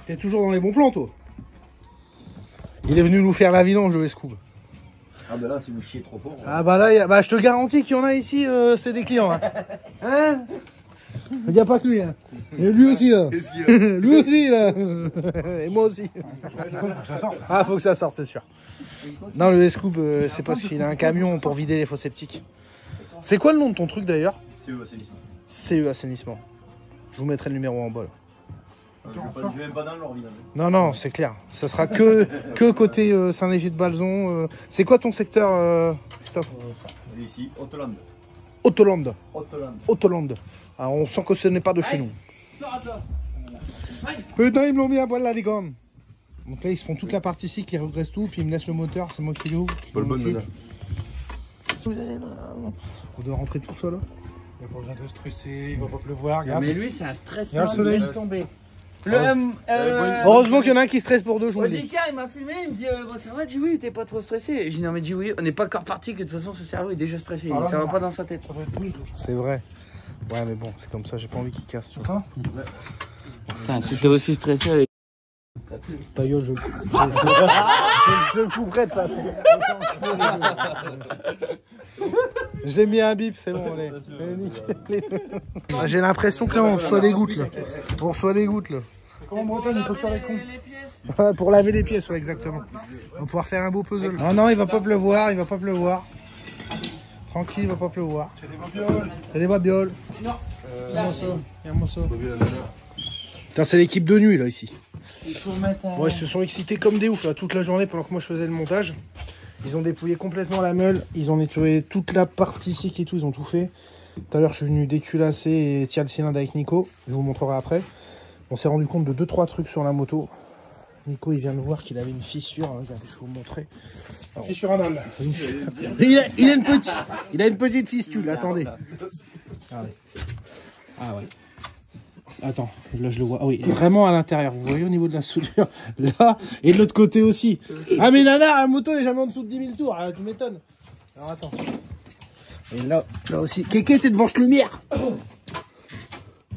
T'es toujours dans les bons plans, toi. Il est venu nous faire la vidange, le Scoob. Ah bah là, si vous chiez trop fort. Ah bah là, bah, je te garantis qu'il y en a ici, c'est des clients. Hein, hein. Il n'y a pas que lui. Hein. Et lui aussi, là. Lui aussi, là. Et moi aussi. Ah, faut que ça sorte, c'est sûr. Non, le Scoob, c'est parce qu'il a un camion pour vider les fosses septiques. C'est quoi le nom de ton truc, d'ailleurs? CE Assainissement. CE Assainissement. Je vous mettrai le numéro en bas, là. Je vais même pas dans l'ordre, évidemment. Non, non, c'est clair. Ça sera que côté Saint-Léger-de-Balzon. C'est quoi ton secteur, Christophe? Ici, Haute-Lande. Haute-Lande. Haute-Lande. Haute-Lande. Ah, on sent que ce n'est pas de chez nous. Putain, ils me l'ont mis à poil là, les gars. Donc là, ils se font toute la partie cycle, ils regressent tout, puis ils me laissent le moteur, c'est moi qui l'ouvre. Pas le bon, madame. On doit rentrer tout ça là. Il n'y a pas besoin de stresser, il va pas pleuvoir. Regarde. Mais lui, c'est un stress. Regarde le soleil. Tombé. Heureusement qu'il y en a un qui stresse pour deux jours. Odika, il m'a filmé, il me dit ça va, dis oui, t'es pas trop stressé. J'ai dit non, mais dis oui, on n'est pas encore parti, que de toute façon, ce cerveau est déjà stressé. Ah, ça va pas dans sa tête. C'est vrai. Ouais, mais bon, c'est comme ça, j'ai pas envie qu'il casse. Tu vois. Putain, si t'es aussi stressé avec. Ta gueule, je le couperai de toute façon. J'ai mis un bip, c'est bon, allez. Ah, j'ai l'impression que là, on reçoit des gouttes là. On reçoit des gouttes là. Comment en Bretagne, il peut te faire les cons? Ouais, pour laver les pièces, ouais, exactement. On va pouvoir faire un beau puzzle. Non, non, il va pas pleuvoir, il va pas pleuvoir. Tranquille, il va pas pleuvoir. C'est des babioles. C'est des babioles. Non. Il y a un morceau. Il y a un morceau. Putain, c'est l'équipe de nuit là ici. Il faut mettre un... Ouais, ils se sont excités comme des oufs là toute la journée pendant que moi je faisais le montage. Ils ont dépouillé complètement la meule, ils ont nettoyé toute la partie cycle et tout, ils ont tout fait. Tout à l'heure je suis venu déculasser et tirer le cylindre avec Nico, je vous montrerai après. On s'est rendu compte de 2-3 trucs sur la moto. Nico il vient de voir qu'il avait une fissure, hein, regardez, je vais vous montrer. Fissure anale. Il a une petite fistule, attendez. Ah ouais. Ah ouais. Attends, là je le vois. Ah oui, vraiment à l'intérieur. Vous voyez au niveau de la soudure. Là, et de l'autre côté aussi. Ah mais nana, la moto n'est jamais en dessous de 10 000 tours. Ah, tu m'étonnes. Alors attends. Et là aussi. Kéké, t'es devant lumière.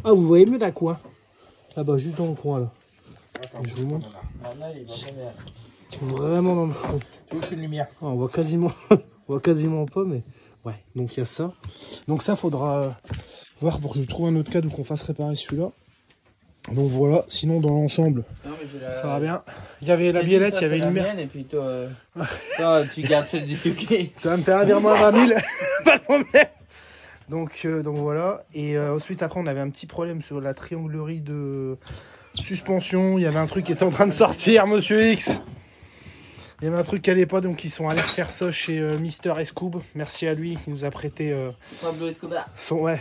Ah, vous voyez mieux là quoi? Ah bah juste dans le coin là. Attends, je vous montre. Vraiment dans le fond. Tu veux que je fais une lumière? Ah, on voit quasiment, pas, mais ouais. Donc il y a ça. Donc ça faudra voir pour que je trouve un autre cadre où qu'on fasse réparer celui-là. Donc voilà. Sinon dans l'ensemble, ça va bien. Il y avait la biellette, il y avait une lumière. Et puis toi, tu gardes celle du Touquet. Tu vas me faire un virement à 20 000. Pas de problème. Donc voilà. Et ensuite après on avait un petit problème sur la trianglerie de suspension. Il y avait un truc qui était en train de sortir, Monsieur X. Il y avait un truc qui allait pas, donc ils sont allés faire ça chez Mister Scoob. Merci à lui qui nous a prêté Pablo Escobar. ouais,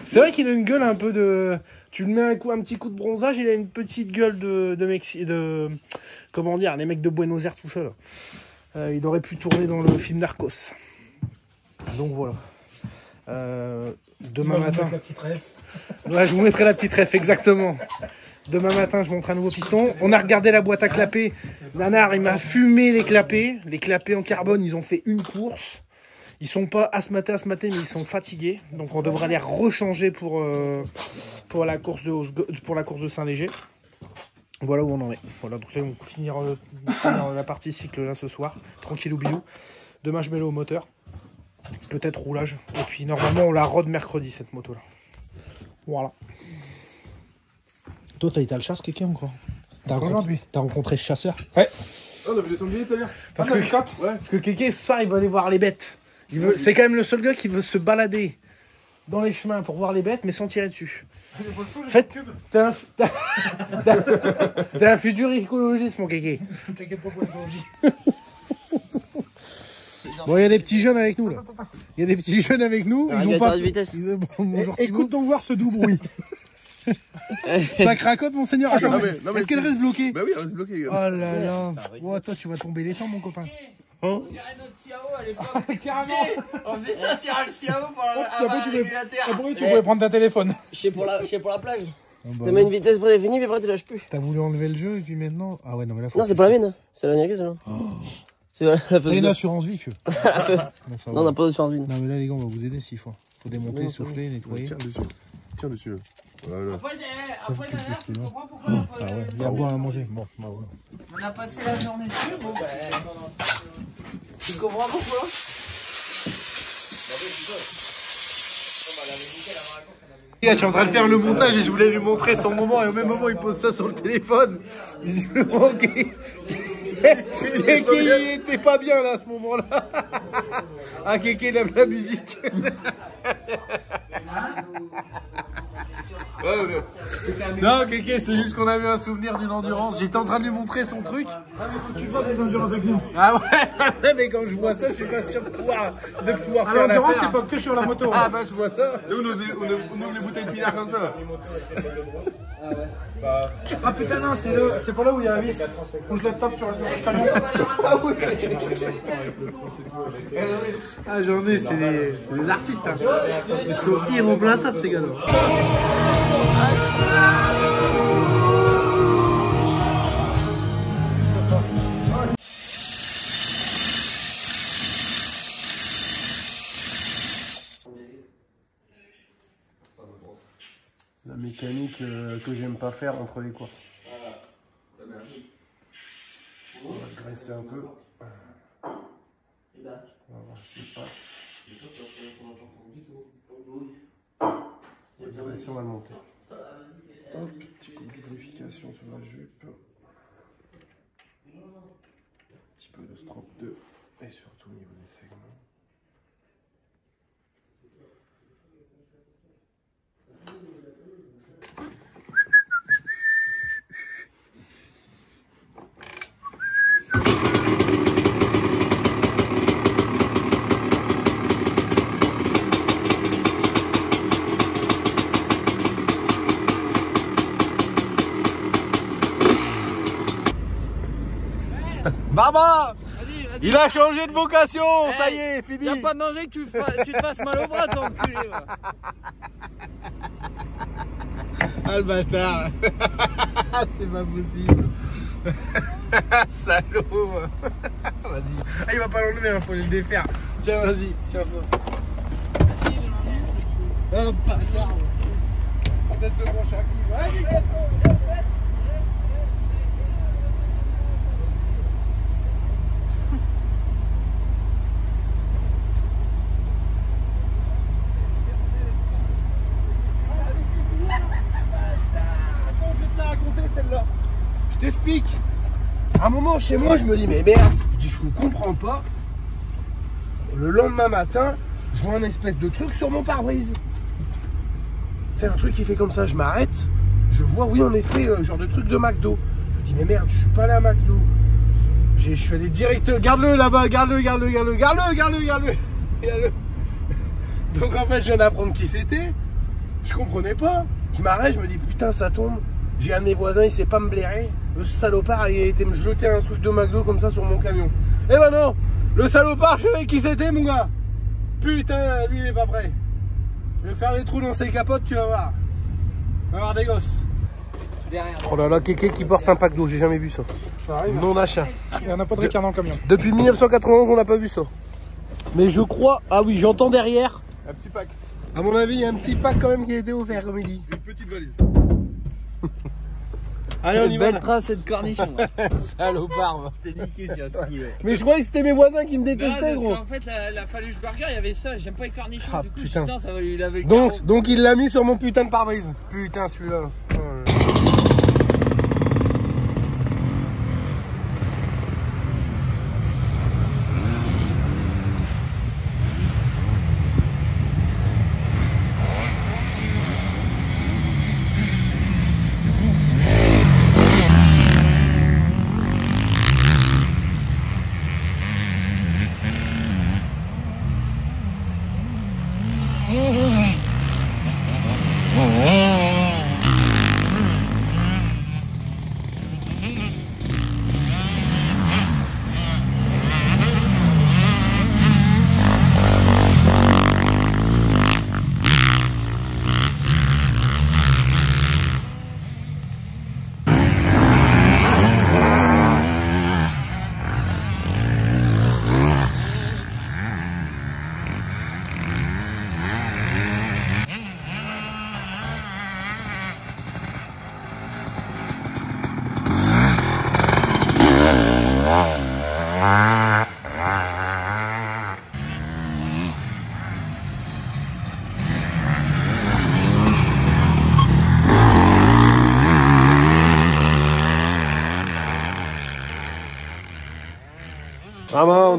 c'est vrai qu'il a une gueule un peu de... Tu lui mets un petit coup de bronzage, il a une petite gueule de comment dire, les mecs de Buenos Aires tout seul. Il aurait pu tourner dans le film Narcos. Donc voilà. Demain matin... La petite ref. Ouais, je vous mettrai la petite ref, exactement. Demain matin, je montre un nouveau piston. On a regardé la boîte à clapper. Nanar, il m'a fumé les clapets. Les clapets en carbone, ils ont fait une course. Ils sont pas asthmatés, mais ils sont fatigués. Donc on devra les rechanger pour la course de Saint-Léger. Voilà où on en est. Voilà, donc là, on va finir la partie cycle là ce soir. Tranquille ou bilou. Demain, je mets le au moteur. Peut-être roulage. Et puis normalement, on la rode mercredi, cette moto-là. Voilà. Toi, t'as été à le chasse, quelqu'un ou quoi? T'as rencontré ce chasseur? Ouais. Oh, on a vu les sangliers tout à l'heure. Parce que Kéké, ce soir, il va aller voir les bêtes. C'est quand même le seul gars qui veut se balader dans les chemins pour voir les bêtes, mais sans tirer dessus. En fait, t'es un futur écologiste, mon Kéké. T'inquiète pas pour l'écologie. Bon, il y a des petits jeunes avec nous, là. Il y a des petits jeunes avec nous. Ils ont pas de vitesse. Écoute donc voir ce doux bruit. Ça cracote, monseigneur. Est-ce qu'elle reste bloquée? Bah oui, elle reste bloquée. Oh là là. Oh, toi, tu vas tomber les temps, mon copain. On dirait notre Ciao à l'époque. Carrément. On faisait ça sur le Ciao pour avoir un régulateur. Après, tu pourrais prendre ta téléphone. Je sais pour la plage. Tu mets une vitesse prédéfinie, puis après tu lâches plus. T'as voulu enlever le jeu et puis maintenant... Ah ouais, non mais là faut... Non, c'est pas la mienne. C'est la Niaquet, celle-là. C'est la T'as une assurance vie, feu. Non, on n'a pas d'assurance vie. Non mais là les gars, on va vous aider s'il faut. Faut démonter, souffler, nettoyer. tiens dessus. Voilà. Après, derrière, tu comprends pourquoi on a Ah ouais, il y a à boire à manger. Bon, bah ouais. On a passé la journée dessus, bon ben... Tu comprends pourquoi? Les gars, je suis en train de faire le montage et je voulais lui montrer son moment et au même moment il pose ça sur le téléphone. Visiblement, Kéké il était pas bien là à ce moment-là. Ah, Kéké il aime la musique. Non, Kéké, c'est juste qu'on avait un souvenir d'une endurance. J'étais en train de lui montrer son truc. Tu vois des endurances avec nous. Ah ouais, mais quand je vois ça, je suis pas sûr de pouvoir faire L'endurance, l'affaire. c'est pas que sur la moto. Ah bah je vois ça. Nous, on ouvre les bouteilles de pinard comme ça. Ah putain, non, c'est pas là où il y a la vis. Où je la tape sur le camion. Ah oui. Ah j'en ai, c'est des artistes. Hein. Ils sont irremplaçables ces gars-là. La mécanique que j'aime pas faire entre les courses. On va graisser un peu. On va voir ce qui passe. On va le monter. Hop, petit coup de lubrification sur la jupe. Un petit peu de strop 2 et surtout au niveau des segments. Baba, il a changé de vocation, ça y est, fini. Y'a pas de danger que tu te fasses mal au bras, ton enculé. Ah le bâtard. C'est pas possible. Salaud. Vas-y. Ah il va pas l'enlever, il faut le défaire. Tiens, vas-y, tiens ça. Oh bâtard. Espèce de bon chat qui va. Je t'explique. À un moment chez moi, je me dis mais merde, je dis je ne comprends pas. Le lendemain matin, je vois un espèce de truc sur mon pare-brise. C'est un truc qui fait comme ça, je m'arrête, je vois oui en effet genre de truc de McDo. Je me dis mais merde, je suis pas là à McDo. Je suis allé direct, garde-le là-bas, garde-le. Donc en fait je viens d'apprendre qui c'était. Je comprenais pas. Je m'arrête, je me dis putain ça tombe. J'ai un de mes voisins, il sait pas me blairer. Le salopard, il a été me jeter un truc de McDo comme ça sur mon camion. Eh ben non, le salopard, je savais qui c'était, mon gars. Putain, lui, il est pas prêt. Je vais faire des trous dans ses capotes, tu vas voir. On va avoir des gosses. Derrière. Oh là là, Kéké qui porte un pack d'eau, j'ai jamais vu ça. Ça arrive. Non d'achat. Il n'y en a pas de ricard dans le camion. Depuis 1991, on n'a pas vu ça. Mais je crois... Ah oui, j'entends derrière. Un petit pack. À mon avis, il y a un petit pack quand même qui a été offert, comme il dit. Une petite valise. Allez, on y va. Belle trace et de cornichon. Salopard. T'es niqué sur ce coup-là. Mais je croyais que c'était mes voisins qui me détestaient, gros. En fait, la Faluche Burger, il y avait ça. J'aime pas les cornichons. Ah, du coup, putain. ça va lui laver le carreau. Donc il l'a mis sur mon putain de pare-brise. Putain, celui-là. Oh là là.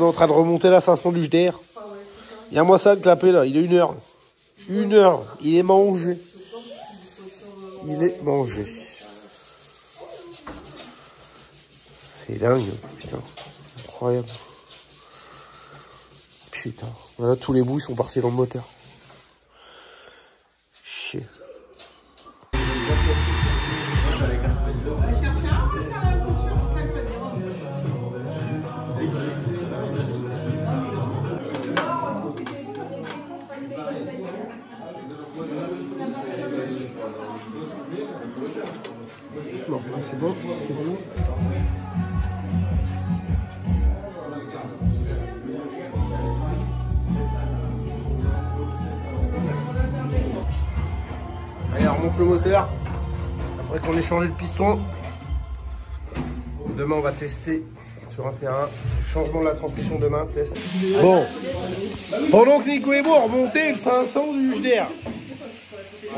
on est en train de remonter la 500 du JDR. Il y a moi ça le clapet là, il est 1h. 1h, il est mangé. Il est mangé. C'est dingue, putain. Incroyable. Putain. Voilà, tous les bouts ils sont partis dans le moteur. Chier. Bon, c'est bon, c'est bon. Allez, on remonte le moteur. Après qu'on ait changé le piston. Demain, on va tester sur un terrain. Changement de la transmission demain, test. Bon. Pendant que Nico et moi on remontait le 500 du JDR,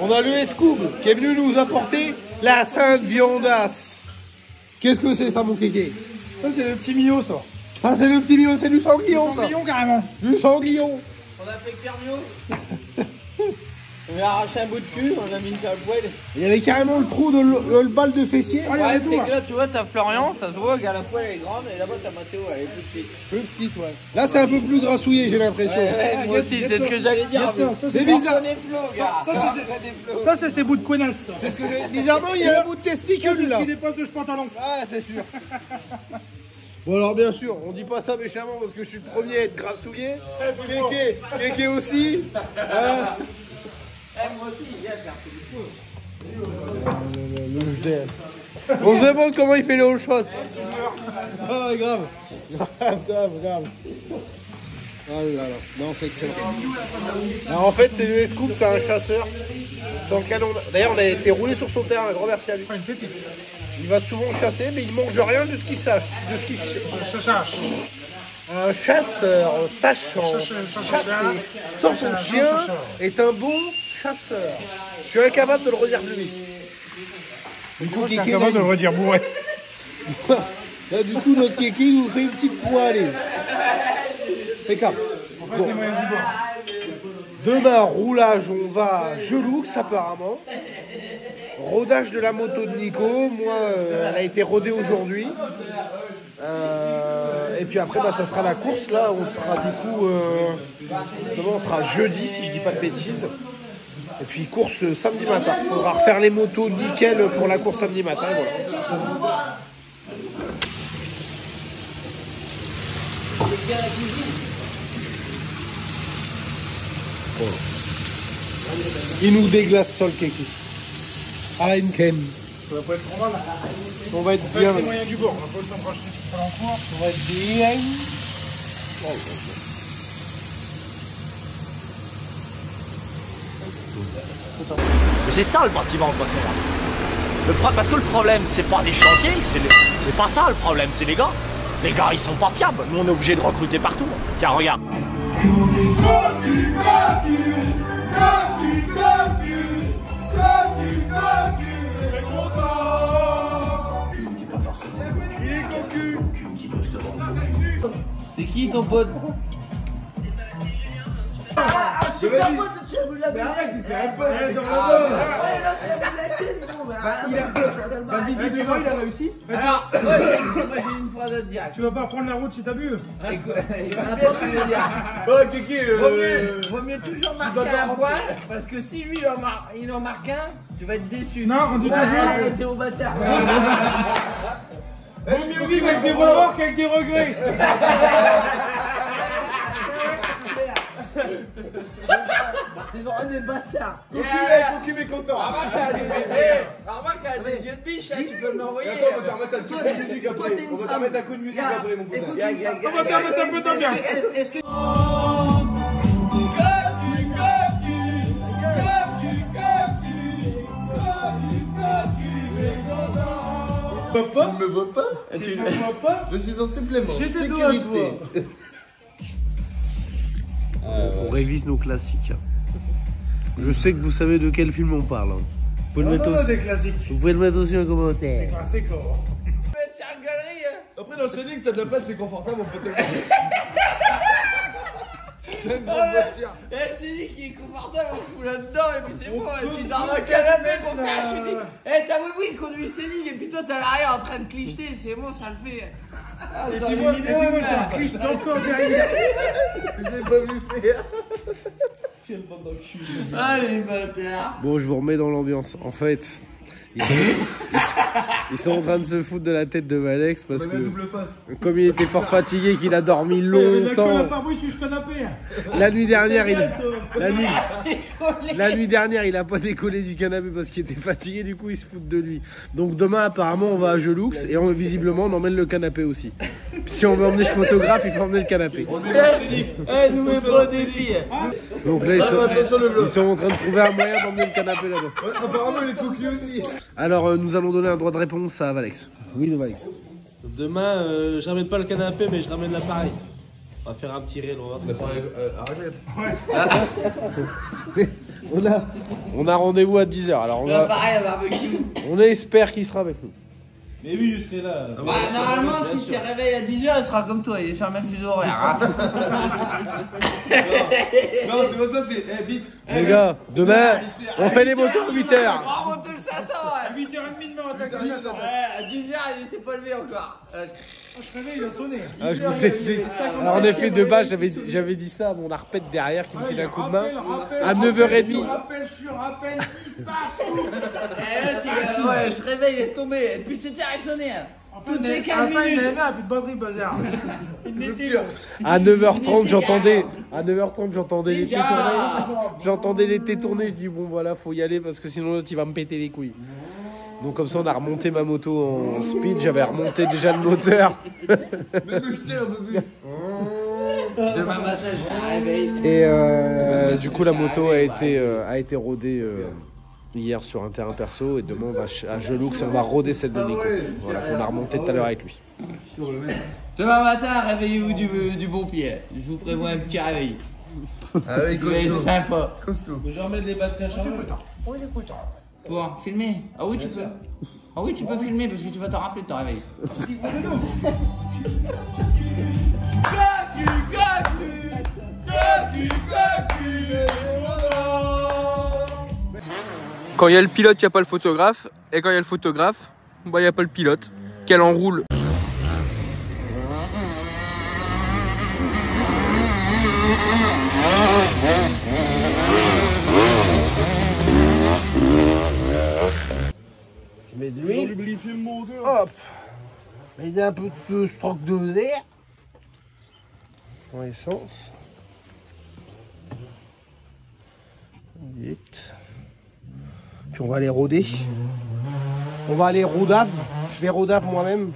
on a le Scoop qui est venu nous apporter la Sainte Viandasse. Qu'est-ce que c'est ça, mon kéké? Ça, c'est le petit Mio, ça. Ça, c'est le petit Mio, c'est du sanglion, ça. Carrément. Du sanglion. On a fait Mio. On a arraché un bout de cul, on a mis ça à poêle. Il y avait carrément le trou de le balle de fessier. Ah, il y avait tout, c'est là. que là, tu vois, t'as Florian, ça se voit, regarde, la poêle elle est grande, et là-bas, t'as Mathéo, elle est plus petite. Plus petite, ouais. Là, c'est un peu plus grassouillé, j'ai l'impression. Ouais, moi aussi, c'est ce que j'allais dire. C'est bizarre. Ça, c'est ses bouts de connasse. C'est ce que j'ai. Bizarrement, il y a un bout de testicule, C'est ce là. qui dépasse de ce pantalon. Ah, c'est sûr. Bon, alors, bien sûr, on dit pas ça méchamment parce que je suis le premier à être grassouillé. Kéké aussi. Moi aussi, il y a Le JDR. On se demande comment il fait le all shot. Ah, grave. Grave. Ah là là. Non, c'est excellent. Alors, en fait, c'est le Scoop, c'est un chasseur. Dans lequel d'ailleurs, on a été roulé sur son terrain. Un grand merci à lui. Il va souvent chasser, mais il mange rien de ce qu'il sache. De ce qu'il Chachache. Un chasseur sachant chasser sans son chien est un bon chasseur. Je suis incapable de le redire plus vite. Du coup, C'est incapable de le redire bourré. Là, du coup, notre kéké nous fait une petite poêlée. Impeccable. Bon. Demain, roulage, on va à Geloux apparemment. Rodage de la moto de Nico. Moi, elle a été rodée aujourd'hui. Et puis après, bah, ça sera la course. Là, on sera du coup... demain, on sera jeudi, si je dis pas de bêtises. Et puis, course samedi matin. Il faudra refaire les motos nickel pour la course samedi matin. Et voilà. Bon. Il nous déglace sur le kéké. Ah, une crème. Ça va pas être trop mal. On va être C'est bien. les moyens du bord. On va pas le temps de racheter tout ça en cours. On va être bien. Mais c'est ça le bâtiment de toute façon. Parce que le problème, c'est pas des chantiers, c'est pas ça le problème, c'est les gars. Les gars, ils sont pas fiables. Nous, on est obligé de recruter partout. Tiens, regarde. C'est qui ton pote? Visiblement, il a réussi. Alors, moi j'ai une phrase à te dire. Tu vas pas prendre la route si t'as bu. Écoute, il va bien ce que je veux dire. Vaut mieux toujours marquer un point, parce que si lui il en marque un, tu vas être déçu. Non, on dit pas ça. T'es au bâtard. Vaut mieux vivre avec des remords qu'avec des regrets. C'est vraiment des bâtards. Cocu est content. Remarque, elle a des yeux de biche, tu peux me l'envoyer. Attends, on va te remettre un petit coup de musique après. On va te remettre un coup de musique après, mon pote. On va faire mettre un peu d'ambiance. Papa, tu me vois pas? Tu me vois pas? Je suis en supplément. Sécurité. On révise nos classiques. Je sais que vous savez de quel film on parle. Vous pouvez le mettre aussi. Des classiques. Vous pouvez le mettre aussi en commentaire. Classique, quoi. Tu vas être sur la galerie, hein. Après, dans le Scénic, t'as de la place, c'est confortable, on peut te le dire. C'est lui qui est confortable, on se fout là-dedans et puis c'est bon, tu dors dans le canapé pour faire un shooting. T'as oui, conduit Scénic et puis toi t'as l'arrière en train de clicheter, c'est bon, ça le fait. Attends, les vidéos, moi, j'ai un cliché encore derrière. Je l'ai pas vu faire. Allez, bâtard. Bon, je vous remets dans l'ambiance. En fait, ils sont en train de se foutre de la tête de Malex parce que, comme il était fort fatigué, qu'il a dormi longtemps. La nuit dernière, il a pas décollé du canapé parce qu'il était fatigué. Du coup, ils se foutent de lui. Donc demain, apparemment, on va à Gelux et visiblement, on emmène le canapé aussi. Puis si on veut emmener photographe, il faut emmener le canapé. Nous mets pas des filles. Donc là, ils sont en train de trouver un moyen d'emmener le canapé là-bas. Ouais, apparemment, les cookies aussi. Alors, nous allons donner un droit de réponse à Valex. Oui, de Valex. Demain, je ramène pas le canapé, mais je ramène l'appareil. On va faire un petit reel, on va voir. On a rendez-vous à 10h. Alors, L'appareil à barbecue. on espère qu'il sera avec nous. Mais oui, je serai là. Bah, normalement, s'il se réveille à 10h, il sera comme toi, il est sur le même fuseau horaire. Non, c'est pas ça, c'est. Vite. Les gars, demain, on fait les motos à 8h. On va remonter le 500, ouais. 8h30 demain, on attaque le 500. À 10h, il était pas levé encore. Je réveille, il a sonné. Ah, je vous explique. Alors, en effet, de base, j'avais dit ça à mon arpète derrière qui me file un coup de main. À 9h30. Rappel sur rappel, partout. Ouais, je réveille, laisse tomber. Depuis 7h, il sonnait. Toutes les 15 minutes. Il avait plus de batterie, bazar. À 9h30, j'entendais les tétés tourner. J'entendais les tétés tourner. Je dis, bon, voilà, faut y aller parce que sinon, l'autre, il va me péter les couilles. Donc comme ça on a remonté ma moto en speed, j'avais remonté déjà le moteur. Demain matin, je réveille. Et du coup la moto a été rodée hier sur un terrain perso et demain on va à Gelux et on va roder celle de Nico. Voilà, qu'on a remonté tout à l'heure avec lui. Demain matin, réveillez-vous du bon pied. Je vous prévois un petit réveil. Ah oui, Ça va être sympa. costaud. Je vais remettre les batteries à charger. Pour filmer? Ah oui, tu peux. Ah oui, tu peux filmer parce que tu vas te rappeler de ton réveil. Quand il y a le pilote, il n'y a pas le photographe. Et quand il y a le photographe, bah, il n'y a pas le pilote. Qu'elle enroule. Je mets de l'huile. Hop. Je mets un peu de stroke de verre. En essence. Vite. Puis on va aller rôder. On va aller rodave. Je vais rodave moi-même.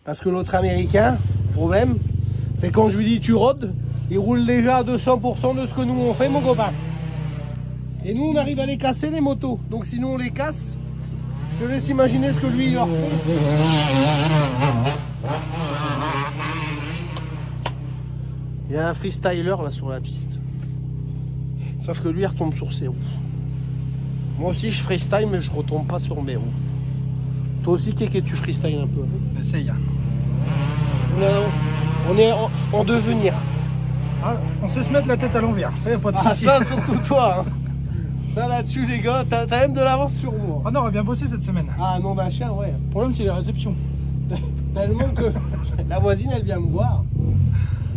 Parce que l'autre américain, problème, c'est quand je lui dis tu rôdes, il roule déjà à 200% de ce que nous on fait, mon copain. Et nous on arrive à les casser les motos. Donc sinon on les casse. Je te laisse imaginer ce que lui il leur fait. Il y a un freestyler là sur la piste. Sauf que lui il retombe sur ses roues. Moi aussi je freestyle mais je retombe pas sur mes roues. Toi aussi Kéké tu freestyle un peu. Essaye. Non, on est en devenir. Ah, on sait se mettre la tête à l'envers, ça y a pas de soucis. Ah ça surtout toi hein. Ça là-dessus les gars, t'as même de l'avance sur moi. Ah non, on va bien bosser cette semaine. Ah non d'un chien ouais. Le problème c'est les réceptions. Tellement que la voisine elle vient me voir.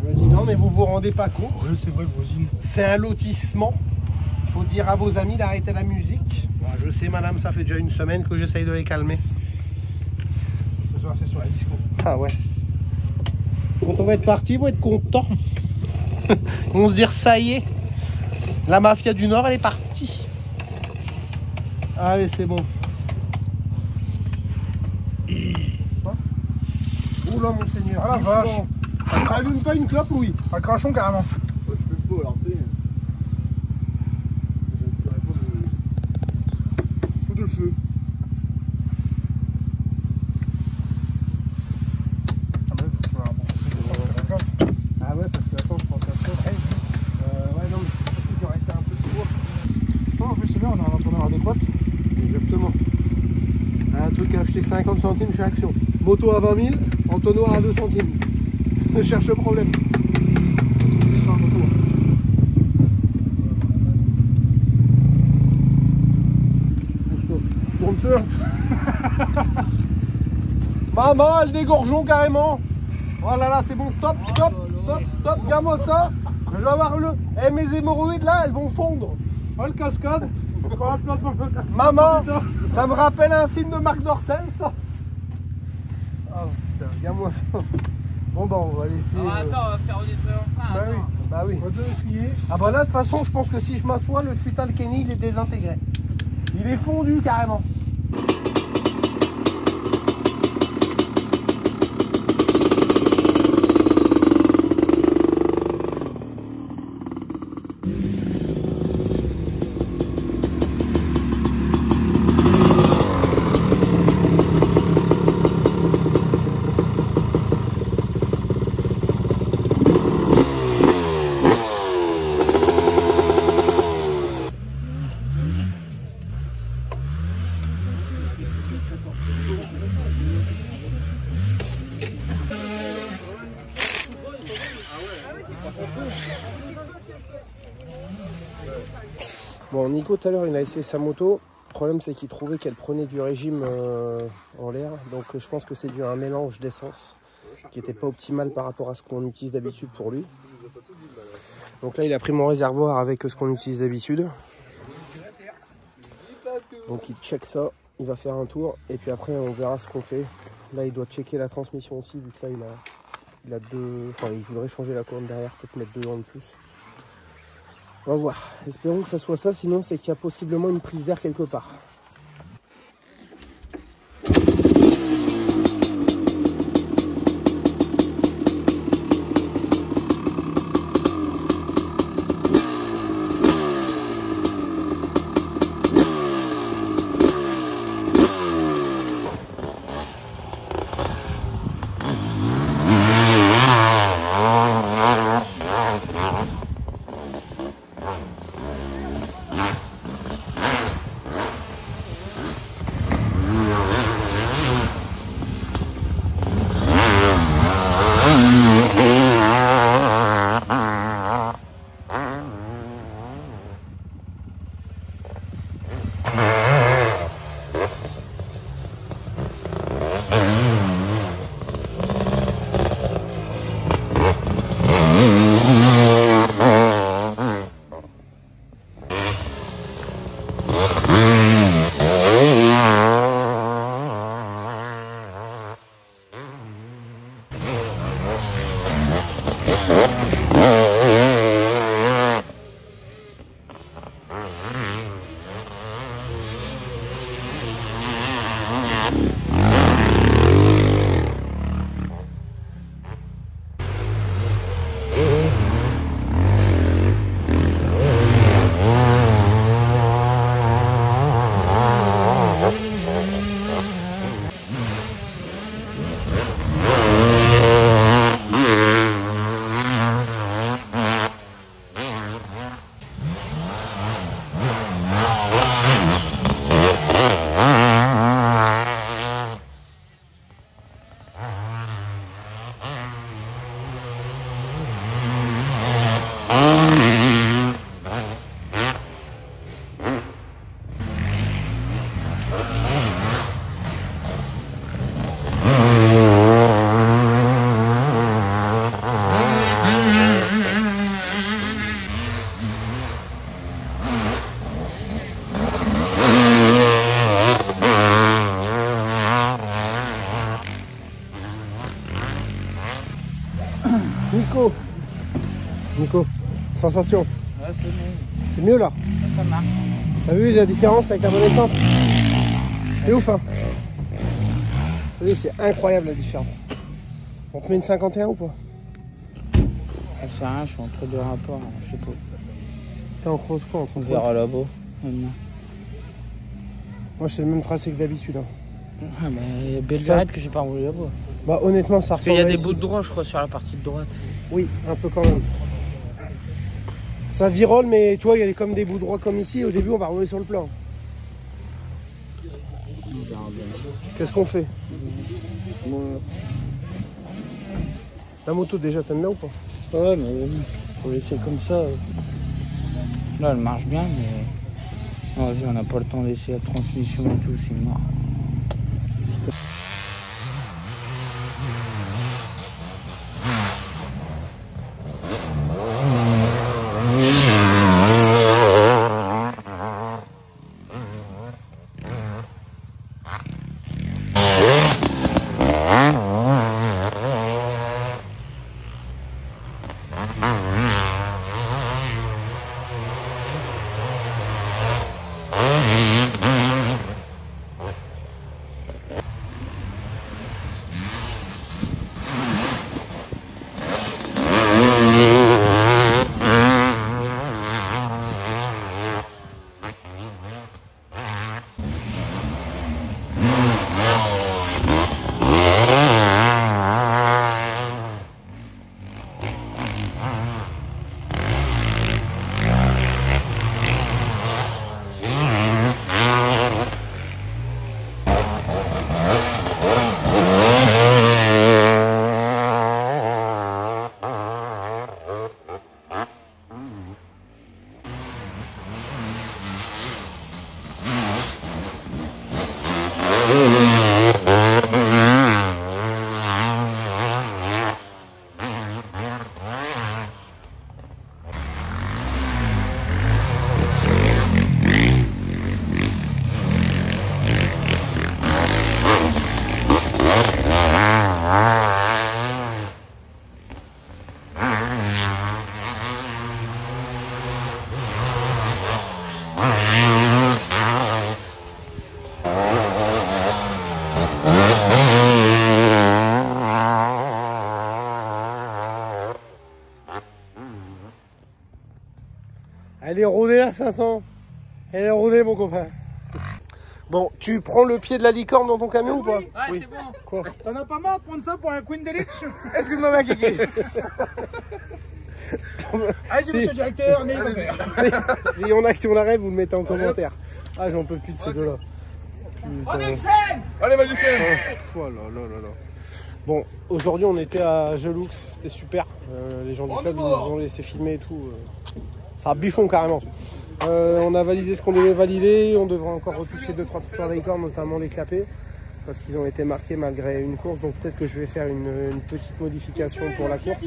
Elle me dit non mais vous vous rendez pas compte. Ouais, c'est vrai, voisine. C'est un lotissement. Il faut dire à vos amis d'arrêter la musique. Bon, je sais madame, ça fait déjà une semaine que j'essaye de les calmer. Ce soir c'est sur la disco. Ah ouais. Quand on va être parti, ils vont être contents. Ils vont se dire ça y est. La mafia du Nord elle est partie. Allez c'est bon. Oula mon seigneur. Ah la vache. Allume pas une clope Louis. Un crachon carrément. Je fais le pot alors, tu sais. Je risquerais pas de. Fous de le feu. Ah ouais parce que attends je pense à ça. Ouais non mais c'est surtout qu'il reste un peu de poids. Oh, en plus c'est bien, on a un entraîneur adéquat. Exactement. Un truc à acheter 50 centimes chez Action. Moto à 20 000, Entonnoir à 2 centimes. Je cherche le problème. Tourne-toi. Maman, elle dégorgeons carrément. Oh là là, c'est bon, stop, stop, stop, stop. Regarde-moi ça. Je vais avoir le... Eh, mes hémorroïdes là, elles vont fondre. Oh, le cascade. Maman, ça me rappelle un film de Marc Dorcel, ça. Oh putain, regarde-moi ça. Bon bah on va laisser... Attends, on va faire redétruire le frein. Bah oui, bah oui. On va essuyer. Ah bah là, de toute façon, je pense que si je m'assois, le Cital Kenny, il est désintégré. Il est fondu carrément. Bon, Nico tout à l'heure il a essayé sa moto. Le problème c'est qu'il trouvait qu'elle prenait du régime en l'air. Donc je pense que c'est dû à un mélange d'essence qui n'était pas optimal par rapport à ce qu'on utilise d'habitude pour lui. Donc là il a pris mon réservoir avec ce qu'on utilise d'habitude. Donc il check ça, il va faire un tour et puis après on verra ce qu'on fait. Là il doit checker la transmission aussi vu que là il a deux... Enfin il voudrait changer la colonne derrière, peut-être mettre 2 ans de plus. On va voir, espérons que ça soit ça, sinon c'est qu'il y a possiblement une prise d'air quelque part. Nico, sensation. Ouais, c'est mieux. C'est mieux là. Ça marche. T'as vu la différence avec la bonne essence? C'est ouf hein. Oui, c'est incroyable la différence. On te met une 51 ou pas? Je sais rien, je suis entre deux rapports, je sais pas. T'es en cross quoi? On verra là-bas. Moi je fais le même tracé que d'habitude. Hein. Ouais, mais il y a belle arrête que j'ai pas roulé là-bas. Bah honnêtement ça ressemble. Il y a des bouts de droit je crois sur la partie de droite. Oui, un peu quand même. Ça virole mais tu vois il y a comme des bouts de droit comme ici. Au début on va rouler sur le plan. Qu'est-ce qu'on fait? La moto déjà, t'aimes bien ou pas? Ouais, mais faut laisser comme ça. Là, elle marche bien, mais... Vas-y, on n'a pas le temps d'essayer la transmission et tout, c'est mort. Elle est rodée la 500. Elle est rodée mon copain. Bon, tu prends le pied de la licorne dans ton camion ou pas? Ouais, c'est bon. Quoi? T'en as pas marre de prendre ça pour un Queen Deluxe? Excuse-moi ma kiki. Allez-y, monsieur le directeur, n'ayez pas peur. S'il y en a qui ont la rêve, vous le mettez en commentaire. Ah, j'en peux plus de ces deux-là. Allez, Valixen. Oh là là là là. Bon, aujourd'hui on était à Gelux, c'était super. Les gens du club ils nous ont laissé filmer et tout. Ça a bichon carrément. On a validé ce qu'on devait valider. On devrait encore retoucher 2-3 trucs sur la licorne, notamment les clapets. Parce qu'ils ont été marqués malgré une course. Donc peut-être que je vais faire une petite modification pour la course.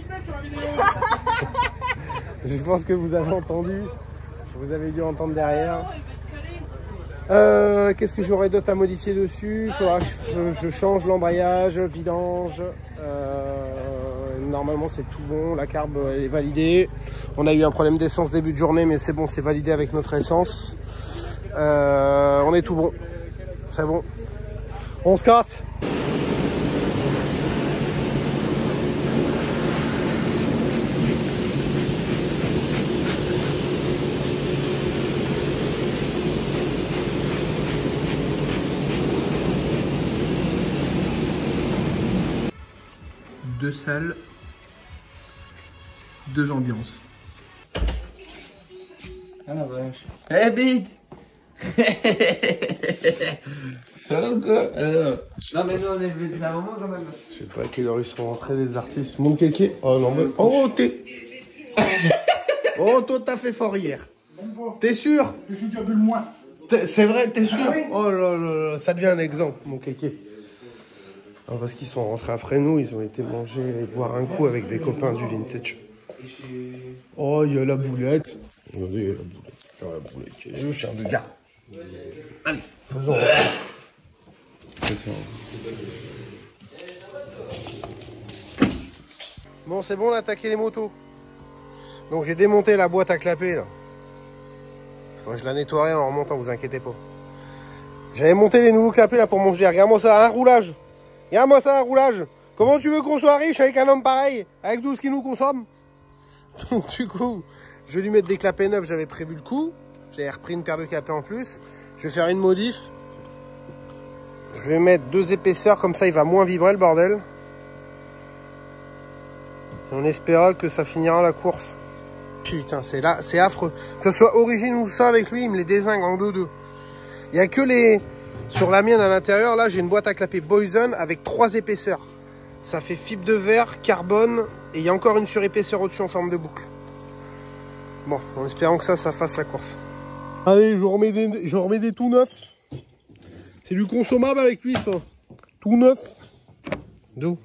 Je pense que vous avez entendu. Vous avez dû entendre derrière. Qu'est-ce que j'aurais d'autre à modifier dessus? Il faudra que je change l'embrayage, vidange. Normalement c'est tout bon, la carbe est validée. On a eu un problème d'essence début de journée, mais c'est bon, c'est validé avec notre essence. On est tout bon, c'est bon. On se casse. Deux salles, deux ambiances. Ah la vache. Eh bide. Non mais nous on est venu depuis un moment quand même. Je sais pas à quelle heure ils sont rentrés les artistes. Mon kéké. Oh non mais... Oh t'es... Oh toi t'as fait fort hier. T'es sûr? Je suis qui a bu le moins. C'est vrai, t'es sûr? Oh là là là, ça devient un exemple, mon kéké. Non, parce qu'ils sont rentrés après nous, ils ont été manger et boire un coup avec des copains du vintage. Oh, il y a la boulette. Regardez, il y a la boulette. Il y a la boulette. Il y a le chien de gars. Allez, faisons. Bon, c'est bon, on a attaqué les motos. Donc j'ai démonté la boîte à clapper là. Faudrait que je la nettoierai en remontant, vous inquiétez pas. J'avais monté les nouveaux clapets là pour manger. Regarde-moi ça, un roulage. Regarde-moi ça, un roulage. Comment tu veux qu'on soit riche avec un homme pareil, avec tout ce qu'il nous consomme? Donc du coup, je vais lui mettre des clapets neufs, j'avais prévu le coup. J'ai repris une paire de clapets en plus. Je vais faire une modif. Je vais mettre 2 épaisseurs, comme ça il va moins vibrer le bordel. Et on espéra que ça finira la course. Putain, c'est là, c'est affreux. Que ce soit Origine ou ça avec lui, il me les dézingue en 2-2. Il n'y a que les... Sur la mienne à l'intérieur, là, j'ai une boîte à clapper Boyson avec 3 épaisseurs. Ça fait fibre de verre, carbone, et il y a encore une surépaisseur au-dessus en forme de boucle. Bon, en espérant que ça fasse la course. Allez, je remets des tout neufs. C'est du consommable avec lui, ça. Tout neuf. D'où?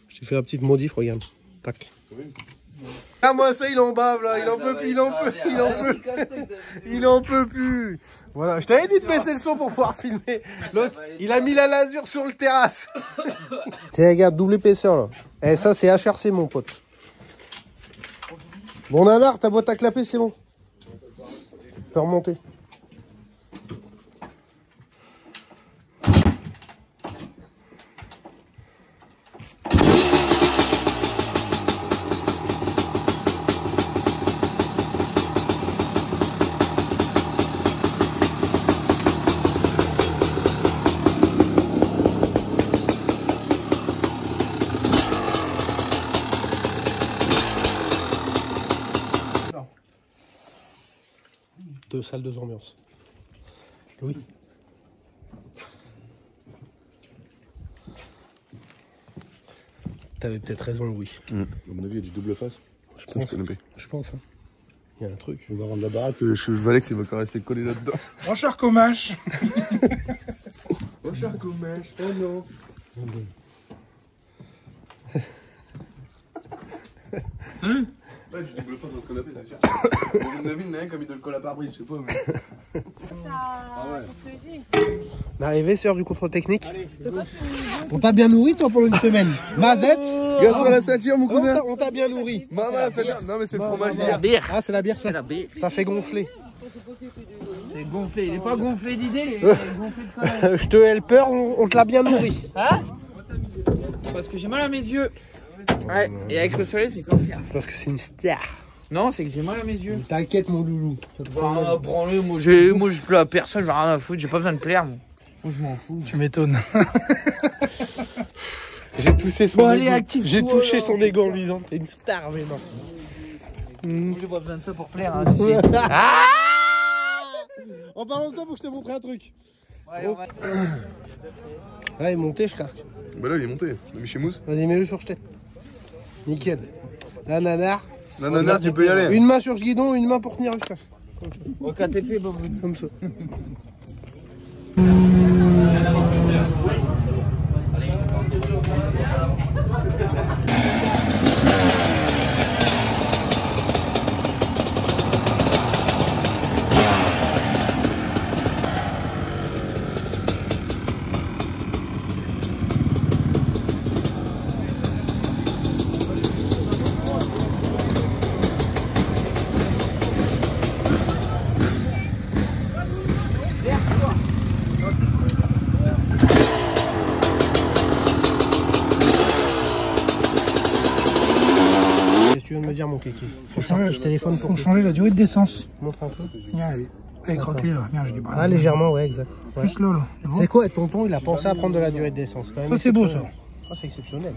Je t'ai fait la petite modif, regarde. Tac. Ah, moi, ça, il en bave, là. Il en peut plus, il en peut plus. Voilà, je t'avais dit de baisser le son pour pouvoir filmer. L'autre, il a mis la lasure sur le terrasse. Tiens, regarde, double épaisseur, là. Eh, ça, c'est HRC, mon pote. Bon, Nanar, ta boîte à clapper, c'est bon. Tu peux remonter. Deux salles, deux ambiances. Louis. T'avais peut-être raison, Louis. À mon avis, il y a du double face. Je pense. Hein. Il y a un truc. On va rendre la baraque. Je valais que c'est va rester collé là-dedans. Mon cher Comache. Mon cher Comache. Oh non. Hein? Ouais, du double face dans le canapé, c'est sûr. À mon avis, il y en a un qui a mis de le colle à pare-brise, je sais pas. Mais... On est arrivé, sœur du contrôle technique. On t'a bien nourri, toi, pendant une semaine. Mazette. Regarde sur la ceinture, mon cousin. On t'a bien nourri. Maman, la ceinture. Non, mais c'est le fromage La bière. Ah, c'est la bière, ça. La bière. Ça fait gonfler. C'est gonflé. Il est pas gonflé d'idées, il est gonflé de conneries. Je te helper, on te l'a bien nourri. Hein? Parce que j'ai mal à mes yeux. Ouais, et avec le soleil, c'est comme ça. Parce que c'est une star. Non, c'est que j'ai mal à mes yeux. T'inquiète, mon loulou. Ah, prends-le, moi je plais à personne, j'ai rien à foutre, j'ai pas besoin de plaire, moi. Moi je m'en fous. Tu m'étonnes. J'ai touché son Bon, allez, égo. active-toi, J'ai touché alors. son égo en lui disant t'es une star, mais non. J'ai pas besoin de ça pour plaire, hein, tu sais. En parlant de ça, faut que je te montre un truc. Ouais, ouais. Allez, montez, je casque. Bah là, il est monté. On a mis chez Mousse. Vas-y, mets-le sur tête. Nickel. La nanar. La nana, tu peux y aller. Une main sur ce guidon, une main pour tenir le casse. Au KTP, bon. Comme ça. Tu viens de me dire, mon kéké. Faut changer la durée d'essence. Montre un peu. Viens, allez, croque-les là. Viens, j'ai du bras. Ah, légèrement, ouais, exact. Ouais. Juste là, là. C'est bon. C'est quoi, tonton, il a pensé à prendre de la durée d'essence. Ça, c'est beau, ça. Ah, c'est exceptionnel.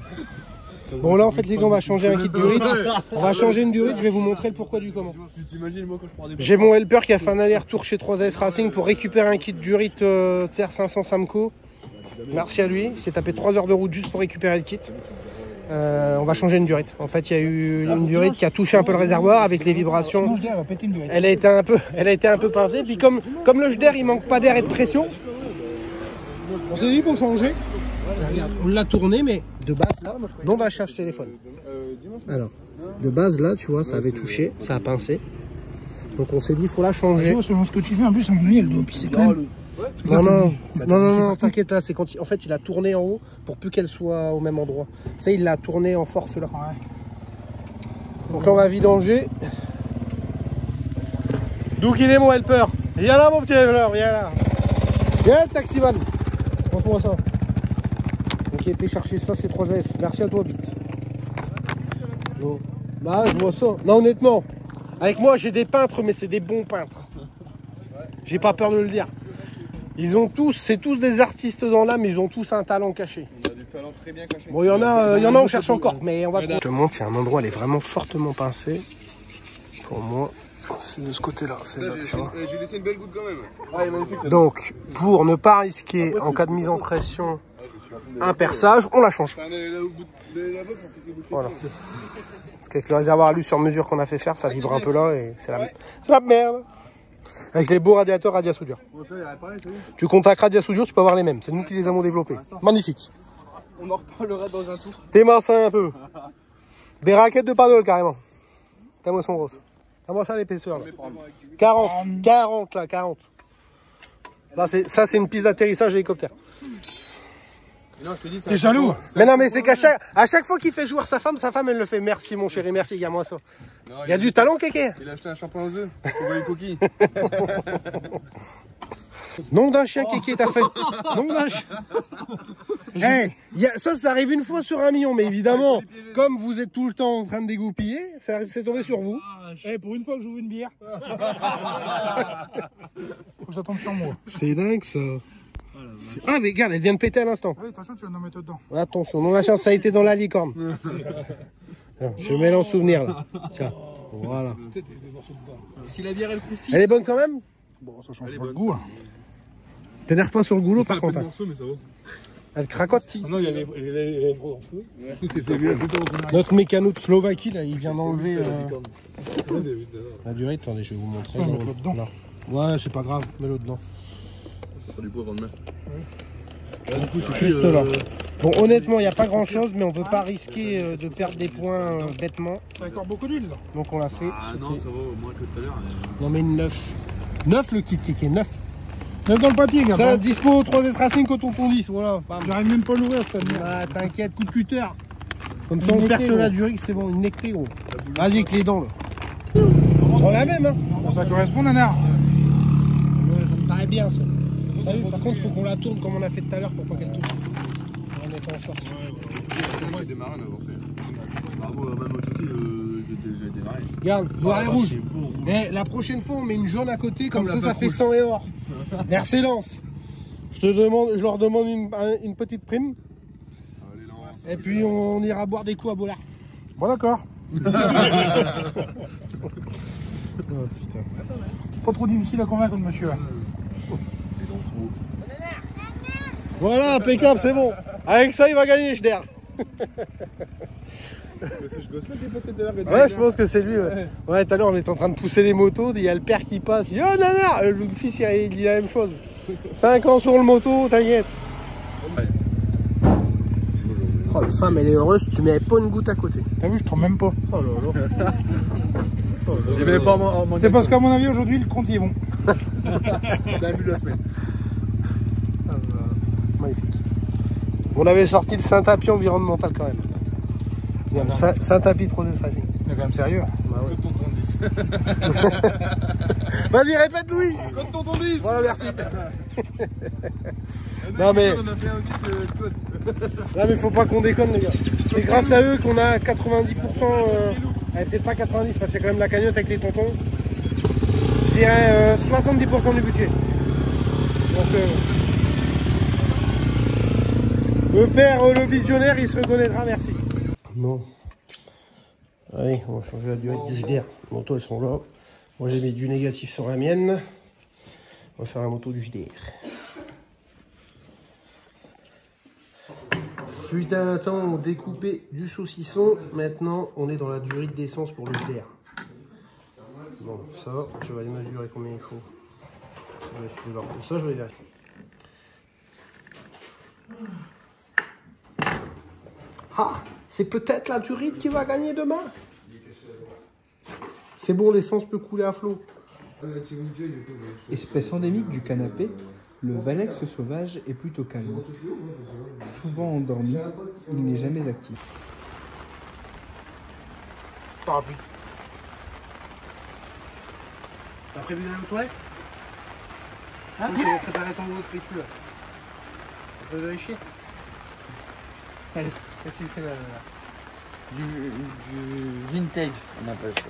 Bon, là, en fait, les gars, on va changer un kit durite. On va changer une durite, je vais vous montrer le pourquoi du comment. Tu t'imagines, moi, quand je prends des... J'ai mon helper qui a fait un aller-retour chez 3AS Racing pour récupérer un kit durite TR500 Samco. Merci à lui, il s'est tapé 3 heures de route juste pour récupérer le kit. On va changer une durite. En fait, il y a eu une durite qui a touché un peu le réservoir avec les vibrations. Non, je dis, elle va péter une durite. Elle a été un peu pincée. Puis comme le d'air, il manque pas d'air et de pression, on s'est dit il faut changer. Regarde, on l'a tourné, mais de base là, non, bah cherche téléphone. Alors, de base là, tu vois, ça avait touché, ça a pincé. Donc on s'est dit il faut la Tu changer. vois, selon ce que tu fais, en plus, à mon avis, elle doit pisser quand même. Non, t'inquiète là, c'est quand en fait il a tourné en haut pour plus qu'elle soit au même endroit. Ça, il l'a tourné en force là. Ouais. Donc là on va vidanger. D'où qu'il est mon helper? Viens là mon petit helper, viens là. Viens le taximan. Montre-moi ça. Donc il a été chercher ça, c'est 3AS. Merci à toi, Bit. Bon. Là je vois ça. Non, honnêtement, avec moi j'ai des peintres, mais c'est des bons peintres. J'ai pas peur de le dire. Ils ont tous, c'est tous des artistes dans l'âme, ils ont tous un talent caché. Il y a du talent très bien caché. Bon, il y en a, on cherche encore, mais on va trouver. Je te montre, il y a un endroit, elle est vraiment fortement pincée. Pour moi, c'est de ce côté-là, c'est là, tu vois. J'ai laissé une belle goutte quand même. Ah, il est magnifique. Donc, pour ne pas risquer en cas de mise en pression un perçage, on la change. C'est un là-bas pour qu'il se bouche. Voilà. Parce qu'avec le réservoir à lui sur mesure qu'on a fait faire, ça vibre un peu là et c'est la merde. Avec les beaux radiateurs Radia Soudure. Tu contactes Radia Soudure, tu peux avoir les mêmes. C'est nous qui les avons développés. Magnifique. On en reparlera dans un tour. Tes mains ça un peu. Des raquettes de paddle carrément. Tellement elles sont grosses. Comment ça l'épaisseur là 40 là, 40. Là ça c'est une piste d'atterrissage hélicoptère. Non, je te dis, T'es jaloux? Mais non, mais c'est qu'à chaque fois qu'il fait jouer sa femme elle le fait. Merci mon chéri, merci, garde-moi ça. Il y a du talent, Kéké. Il a acheté un champignon aux œufs pour voir les coquilles. Nom d'un chien, Kéké, t'as fait. Nom d'un chien. Hey, ça arrive une fois sur 1 million, mais évidemment, comme vous êtes tout le temps en train de dégoupiller, c'est tombé sur vous. Eh, pour une fois que j'ouvre une bière. Faut que ça tombe sur moi. C'est dingue ça. Ah mais regarde, elle vient de péter à l'instant. Oui, attention, tu vas en mettre dedans. Attention, non la chance, ça a été dans la licorne. Je mets en souvenir là. Tiens, voilà. Si la bière elle croustille. Elle est bonne quand même? Bon, ça change pas le goût. T'énerve pas sur le goulot par contre. Mais ça va. Elle cracote. Non, il y a les bras en feu. Notre mécano de Slovaquie là, il vient d'enlever la durée. Attendez, je vais vous montrer. Mets-le dedans. Là. Ouais, c'est pas grave, mets-le dedans. Ça sera du poivre demain. Du coup, c'est juste là. Bon, honnêtement, il n'y a pas grand chose, mais on veut pas risquer de perdre des points bêtement. T'as encore beaucoup d'huile là. Donc on l'a fait. Ah non, ça va moins que tout à l'heure. Non, mais 9. 9 le kit, Kéké, 9. Mets dans le papier, gars. Ça, dispo 3S Racing coton ton 10, voilà. J'arrive même pas à l'ouvrir cette année. Ah, t'inquiète, coup de cutter. Comme ça, on perce la durée, c'est bon, une nectée, gros. Vas-y, avec les dents, là. On prend la même, hein. Bon, ça correspond, nanar. Ouais, ça me paraît bien, ça. T'as vu, par contre, il faut qu'on la tourne comme on a fait tout à l'heure pour pas qu'elle tourne. On est en sorte. Moi, il démarre, on a avancé. Bravo, même au tout j'ai démarré. Regarde, noir et rouge. Et la prochaine fois, on met une jaune à côté, comme ça fait 100 et or. Mercélence. Je leur demande une petite prime. Et puis on ira boire des coups à Bollard. Bon, d'accord. Oh, putain. Pas trop difficile à convaincre le monsieur. Voilà, impeccable, c'est bon. Avec ça, il va gagner, Schneider. C'est ce gosse là qui est passé tout à l'heure. Ouais, je pense que c'est lui. Ouais, tout à l'heure, on est en train de pousser les motos. Il y a le père qui passe. Il dit, oh, nana. Le fils, il dit la même chose. 5 ans sur le moto, t'inquiète. Oh, la femme, elle est heureuse. Tu mets pas une goutte à côté. T'as vu, je tremble même pas. Oh là là. Il avait pas en C'est parce qu'à mon avis, aujourd'hui, le compte il est bon. la vue de la semaine. Magnifique. On avait sorti le Saint-Tapis environnemental quand même. Saint-Tapis 3S Racing. Il est quand même sérieux. Bah ouais. Code tonton 10. Vas-y, répète Louis. Code tonton 10. Voilà, merci. Non mais, On a fait aussi le code. non mais faut pas qu'on déconne les gars. C'est grâce à eux qu'on a 90%, peut-être pas 90 parce qu'il y a quand même la cagnotte avec les tontons. J'ai 70% du budget. Donc le père, le visionnaire, il se reconnaîtra, merci. Bon. Allez, on va changer la durée du JDR. Les motos elles sont là. Moi j'ai mis du négatif sur la mienne. On va faire la moto du JDR. Fut un temps on découpait du saucisson, maintenant on est dans la durée d'essence pour le JDR. Bon, ça, je vais aller mesurer combien il faut. Je vais voir tout ça, je vais vérifier. Ah, c'est peut-être la durite qui va gagner demain. C'est bon, l'essence peut couler à flot. Espèce endémique du canapé, le Valex sauvage est plutôt calme. Souvent endormi, il n'est jamais actif. Parapluie. T'as prévu d'aller aux toilettes? Hein? Tu vas préparer ton gros de là. Tu peux aller chier? Qu'est-ce que tu fais là? Du vintage, on appelle ça.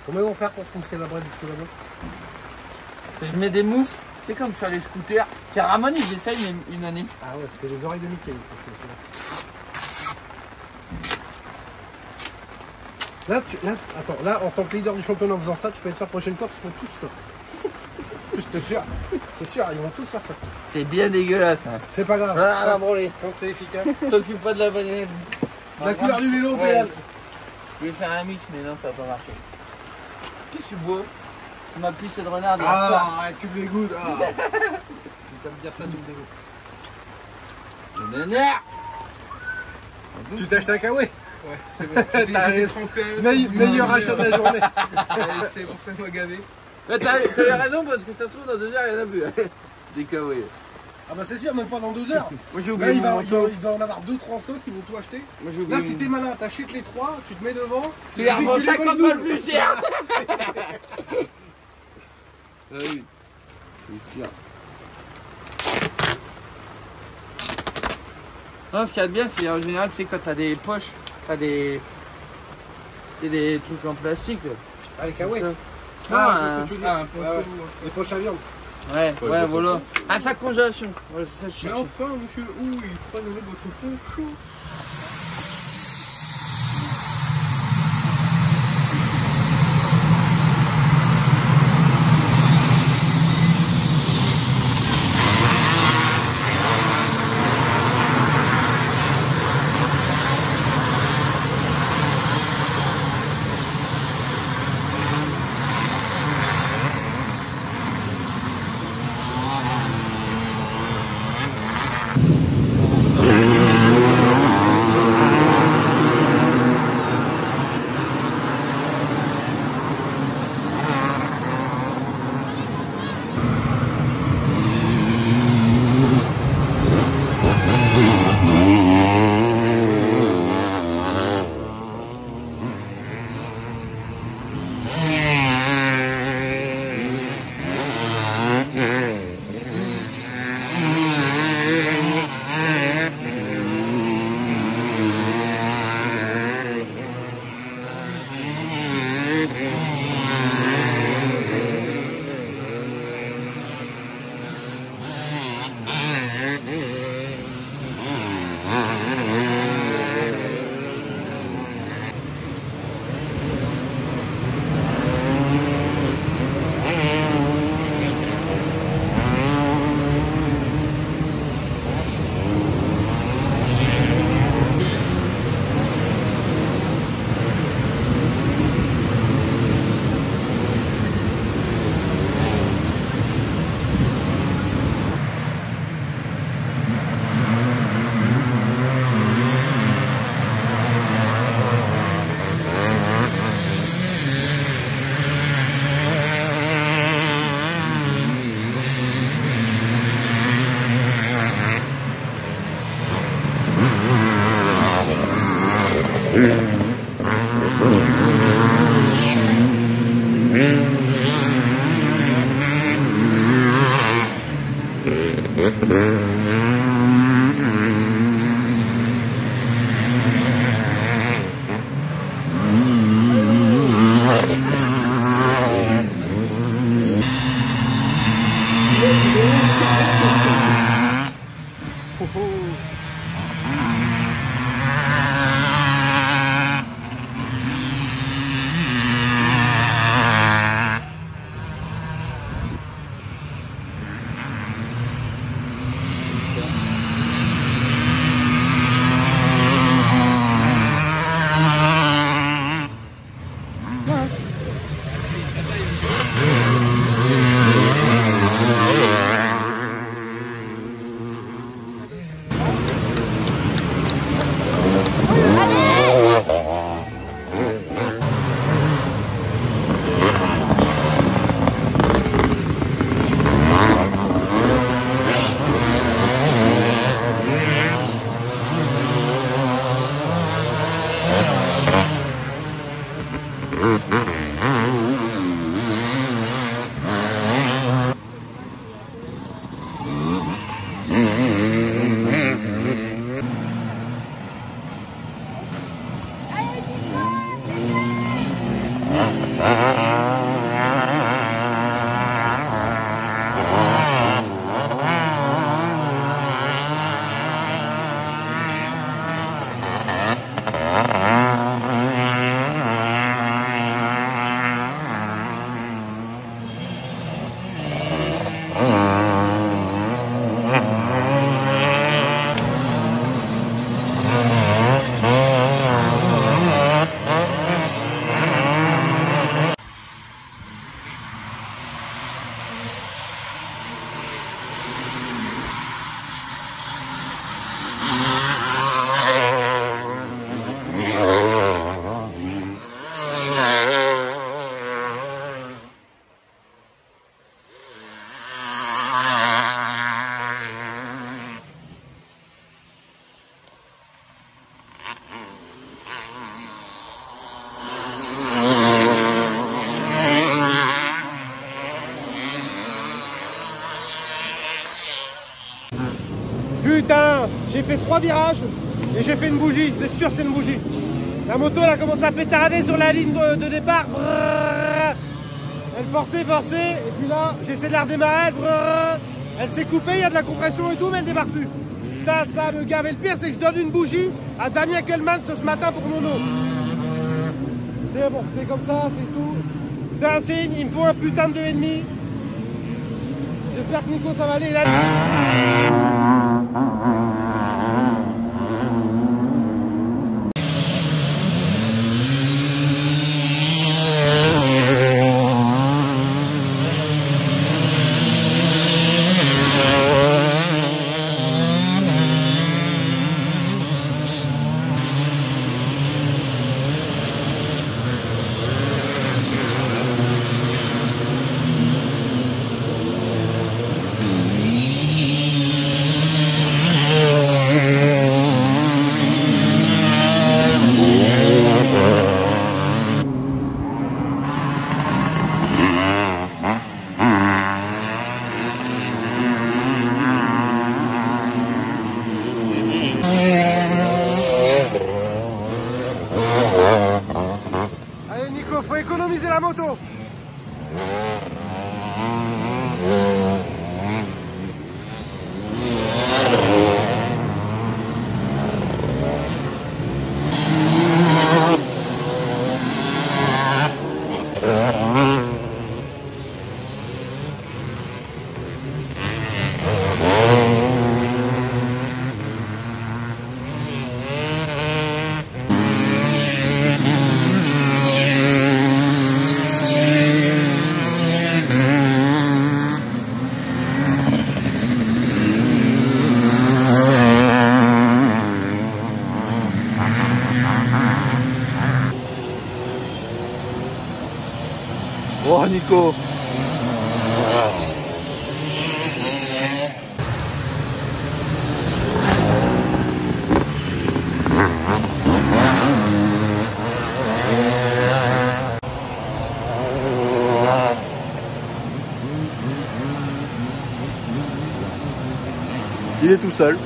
Comment ils vont faire pour pousser la bras du feu là-bas? Je mets des moufles, c'est comme sur les scooters. C'est Ramon, ils essayent une année. Ah ouais, c'est les oreilles de Mickey. Là, attends, là, en tant que leader du championnat en faisant ça, tu peux être sur la prochaine course, ils font tous ça. Je te jure. C'est sûr, ils vont tous faire ça. C'est bien dégueulasse. Hein. C'est pas grave. Ah, la branlée. Tant que c'est efficace. T'occupes pas de la bagnole. La couleur du vélo, Ouais. pédale. Je vais faire un mix, mais non, ça va pas marcher. Qu'est-ce que tu bois? C'est ma piste de renard. Ah, tu me dégoûtes. Ah. Ça me dire ça, tu me dégoûtes. Le renard. Tu t'achètes un kawaii? Ouais, c'est bon. T'as raison. Meilleur achat de la journée. C'est pour ça que moi gavé. T'avais raison parce que ça se trouve dans 2 heures il y en a plus. Des kawaii. Ah bah c'est sûr, même pas dans 2 heures. Moi j'ai Là, oublié il mon manteau. va en avoir 2-3 en stock qui vont tout acheter. Moi j'ai Là, oublié si mon t'es malin, t'achètes les 3, tu te mets devant. Tu les revends 50 balles plus cher. Ah oui, c'est sûr. Non, ce qu'il y a de bien, c'est en général, tu sais, quand t'as des poches, t'as des trucs en plastique. Ah, les kawaii. Ça. Ah, Non, c'est ce que tu veux dire. Ah, un peu. Ouais. Les poches à viande. Ouais, voilà. Ah, sa congélation. Voilà, c'est ça que je Mais cherchais. enfin, monsieur, ouh, il croise avec votre peau chaud. putain, j'ai fait 3 virages et j'ai fait une bougie, c'est sûr c'est une bougie. La moto elle a commencé à pétarader sur la ligne de départ. Brrr. Elle forçait, et puis là j'essaie de la redémarrer. Brrr. Elle s'est coupée, il y a de la compression et tout, mais elle démarre plus. Putain, ça me gave. Et le pire c'est que je donne une bougie à Damien Kellman ce matin pour Nono. C'est bon, c'est comme ça, c'est tout. C'est un signe, il me faut un putain de 2,5. J'espère que Nico ça va aller. Allez Nico, faut économiser la moto. Oh Nico. Il est tout seul.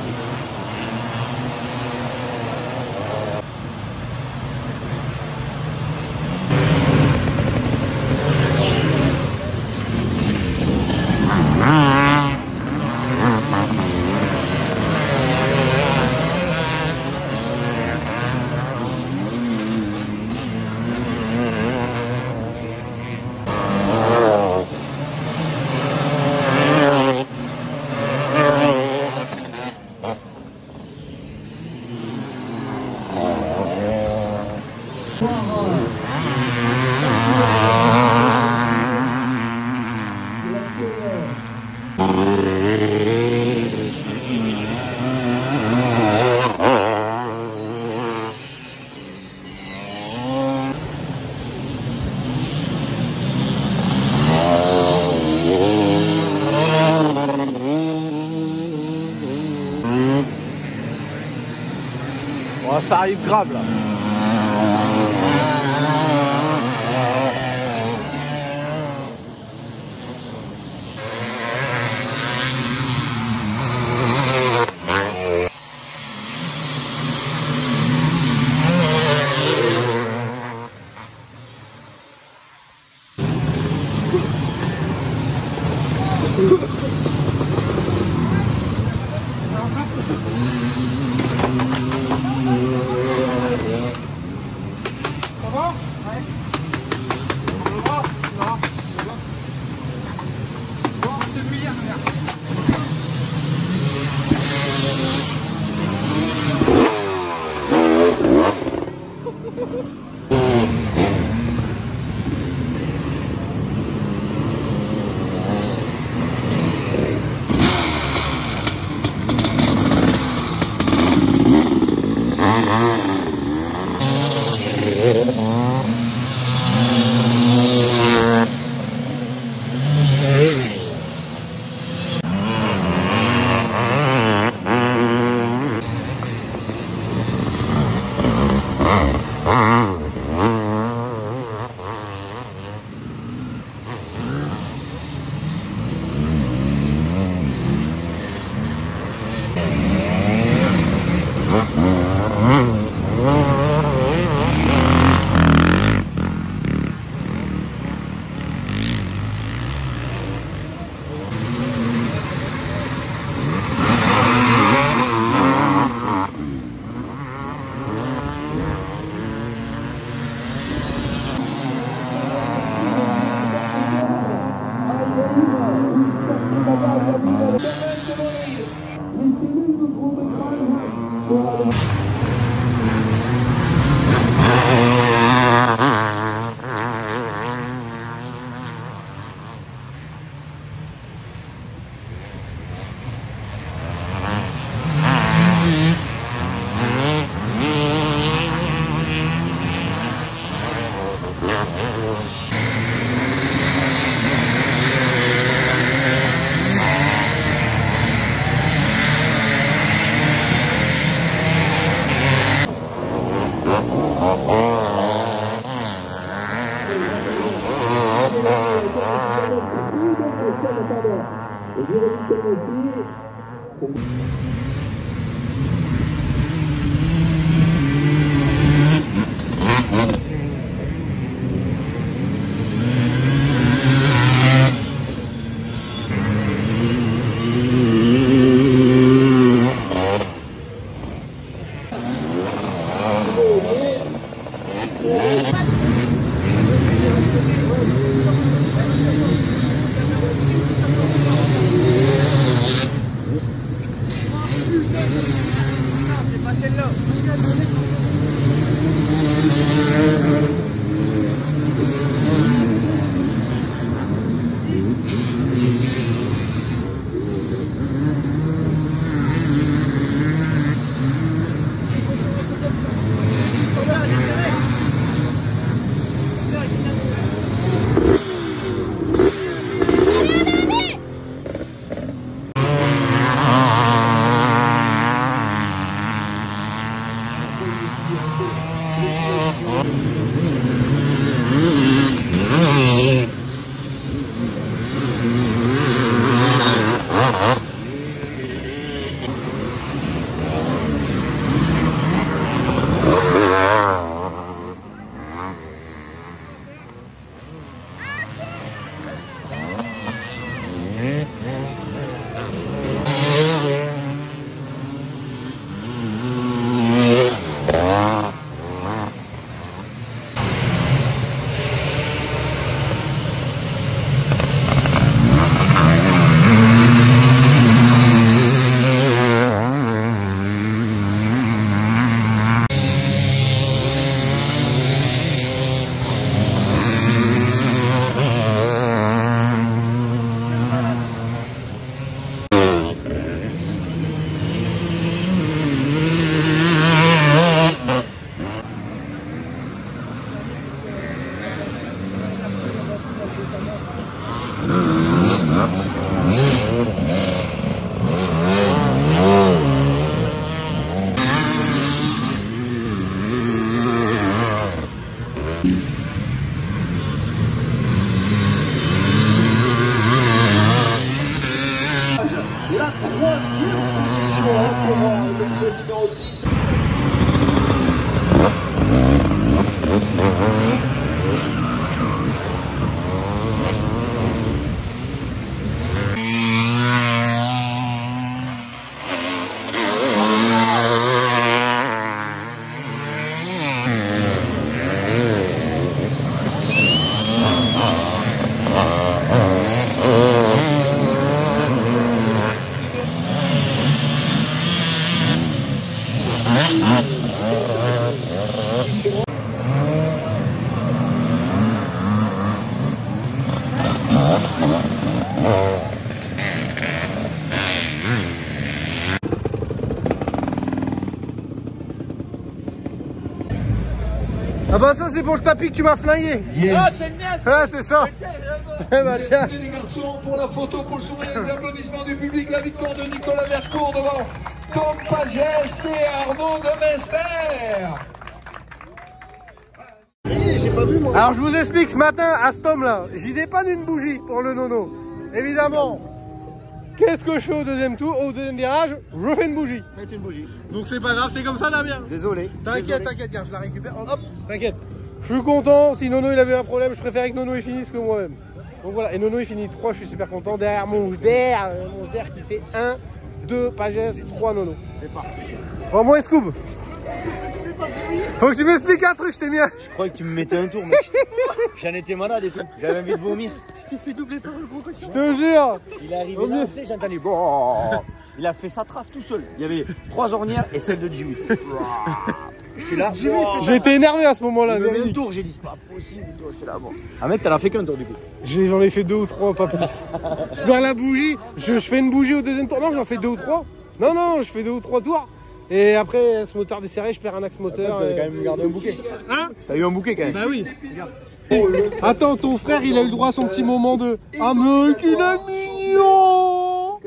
Oh, ça arrive grave là. Ah bah ça c'est pour le tapis que tu m'as flingué. Yes. Ah c'est le mien. Ah c'est ça. Eh bah tiens. Les garçons, pour la photo, pour le sourire, les applaudissements du public, la victoire de Nicolas Vercourt devant Tom Pagès et Arnaud de Mester. Alors je vous explique, ce matin à ce tome là, j'y dépanne une bougie pour le nono. Évidemment. Qu'est-ce que je fais au deuxième tour, au deuxième virage? Je fais une bougie. Mets une bougie. Donc c'est pas grave, c'est comme ça Damien. Désolé. T'inquiète, t'inquiète, gars, je la récupère. Hop, t'inquiète. Je suis content, si Nono il avait un problème, je préférais que Nono il finisse que moi-même. Donc voilà, et Nono il finit 3, je suis super content. Derrière mon der qui fait 1, 2, Pagès, 3 Nono. C'est parti. Bon, moi Scoob. Faut que tu m'expliques un truc, je t'ai mis. Je croyais que tu me mettais un tour, mec. J'en étais malade et tout. J'avais envie de vomir. Je t'ai fait doubler par le gros coach. Je te jure. Il est arrivé là, j'ai entendu. Bon. Il a fait sa trace tout seul. Il y avait 3 ornières et celle de Jimmy. J'étais là. J'ai été énervé à ce moment-là. Il me met un tour, j'ai dit c'est pas possible. J'étais là, bon. Ah mec, t'en as fait qu'un tour du coup. J'en ai fait 2 ou 3, pas plus. Je perds la bougie. Je fais une bougie au deuxième tour. Non, j'en fais 2 ou 3. Non, je fais 2 ou 3 tours. Et après, ce moteur desserré, je perds un axe moteur. T'as quand même gardé un bouquet. Hein? T'as eu un bouquet quand même. Bah oui. Attends, ton frère, il a eu le droit à son petit moment de ah mec, il est mignon.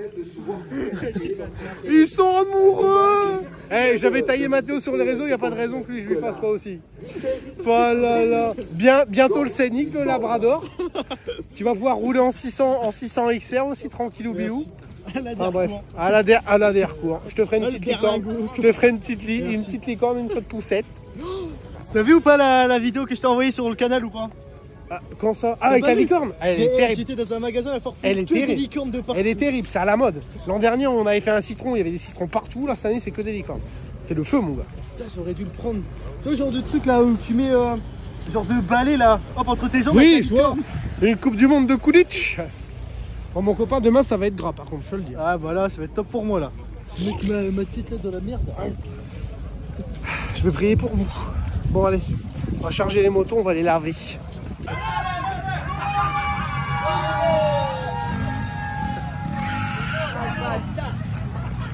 Ils sont amoureux. Hey, j'avais taillé Mathéo sur les réseaux, il n'y a pas de raison que je lui fasse pas aussi. Voilà, là. Bientôt le Scénic, le Labrador. Tu vas pouvoir rouler en 600 XR aussi, tranquillou bilou. Enfin, bref, à la Dercourt. Je te ferai une petite licorne. Je te ferai une petite licorne, une chaude poussette. T'as vu ou pas la vidéo que je t'ai envoyée sur le canal ou pas? Quand ça? Ah, avec la licorne? Elle est terrible. J'étais dans un magasin à Fort Elle est terrible. Des licornes de partout. Elle est terrible, c'est à la mode. L'an dernier, on avait fait un citron, il y avait des citrons partout. Là, cette année, c'est que des licornes. C'est le feu, mon gars. Putain, j'aurais dû le prendre. Tu vois, le genre de truc là où tu mets genre de balai là, hop, entre tes jambes. Oui, je vois. Une Coupe du Monde de Kulich. Bon, mon copain, demain, ça va être gras, par contre, je te le dis. Ah, voilà, ça va être top pour moi là. Ma petite là dans la merde. Je vais prier pour vous. Bon, allez, on va charger les motos, on va les laver.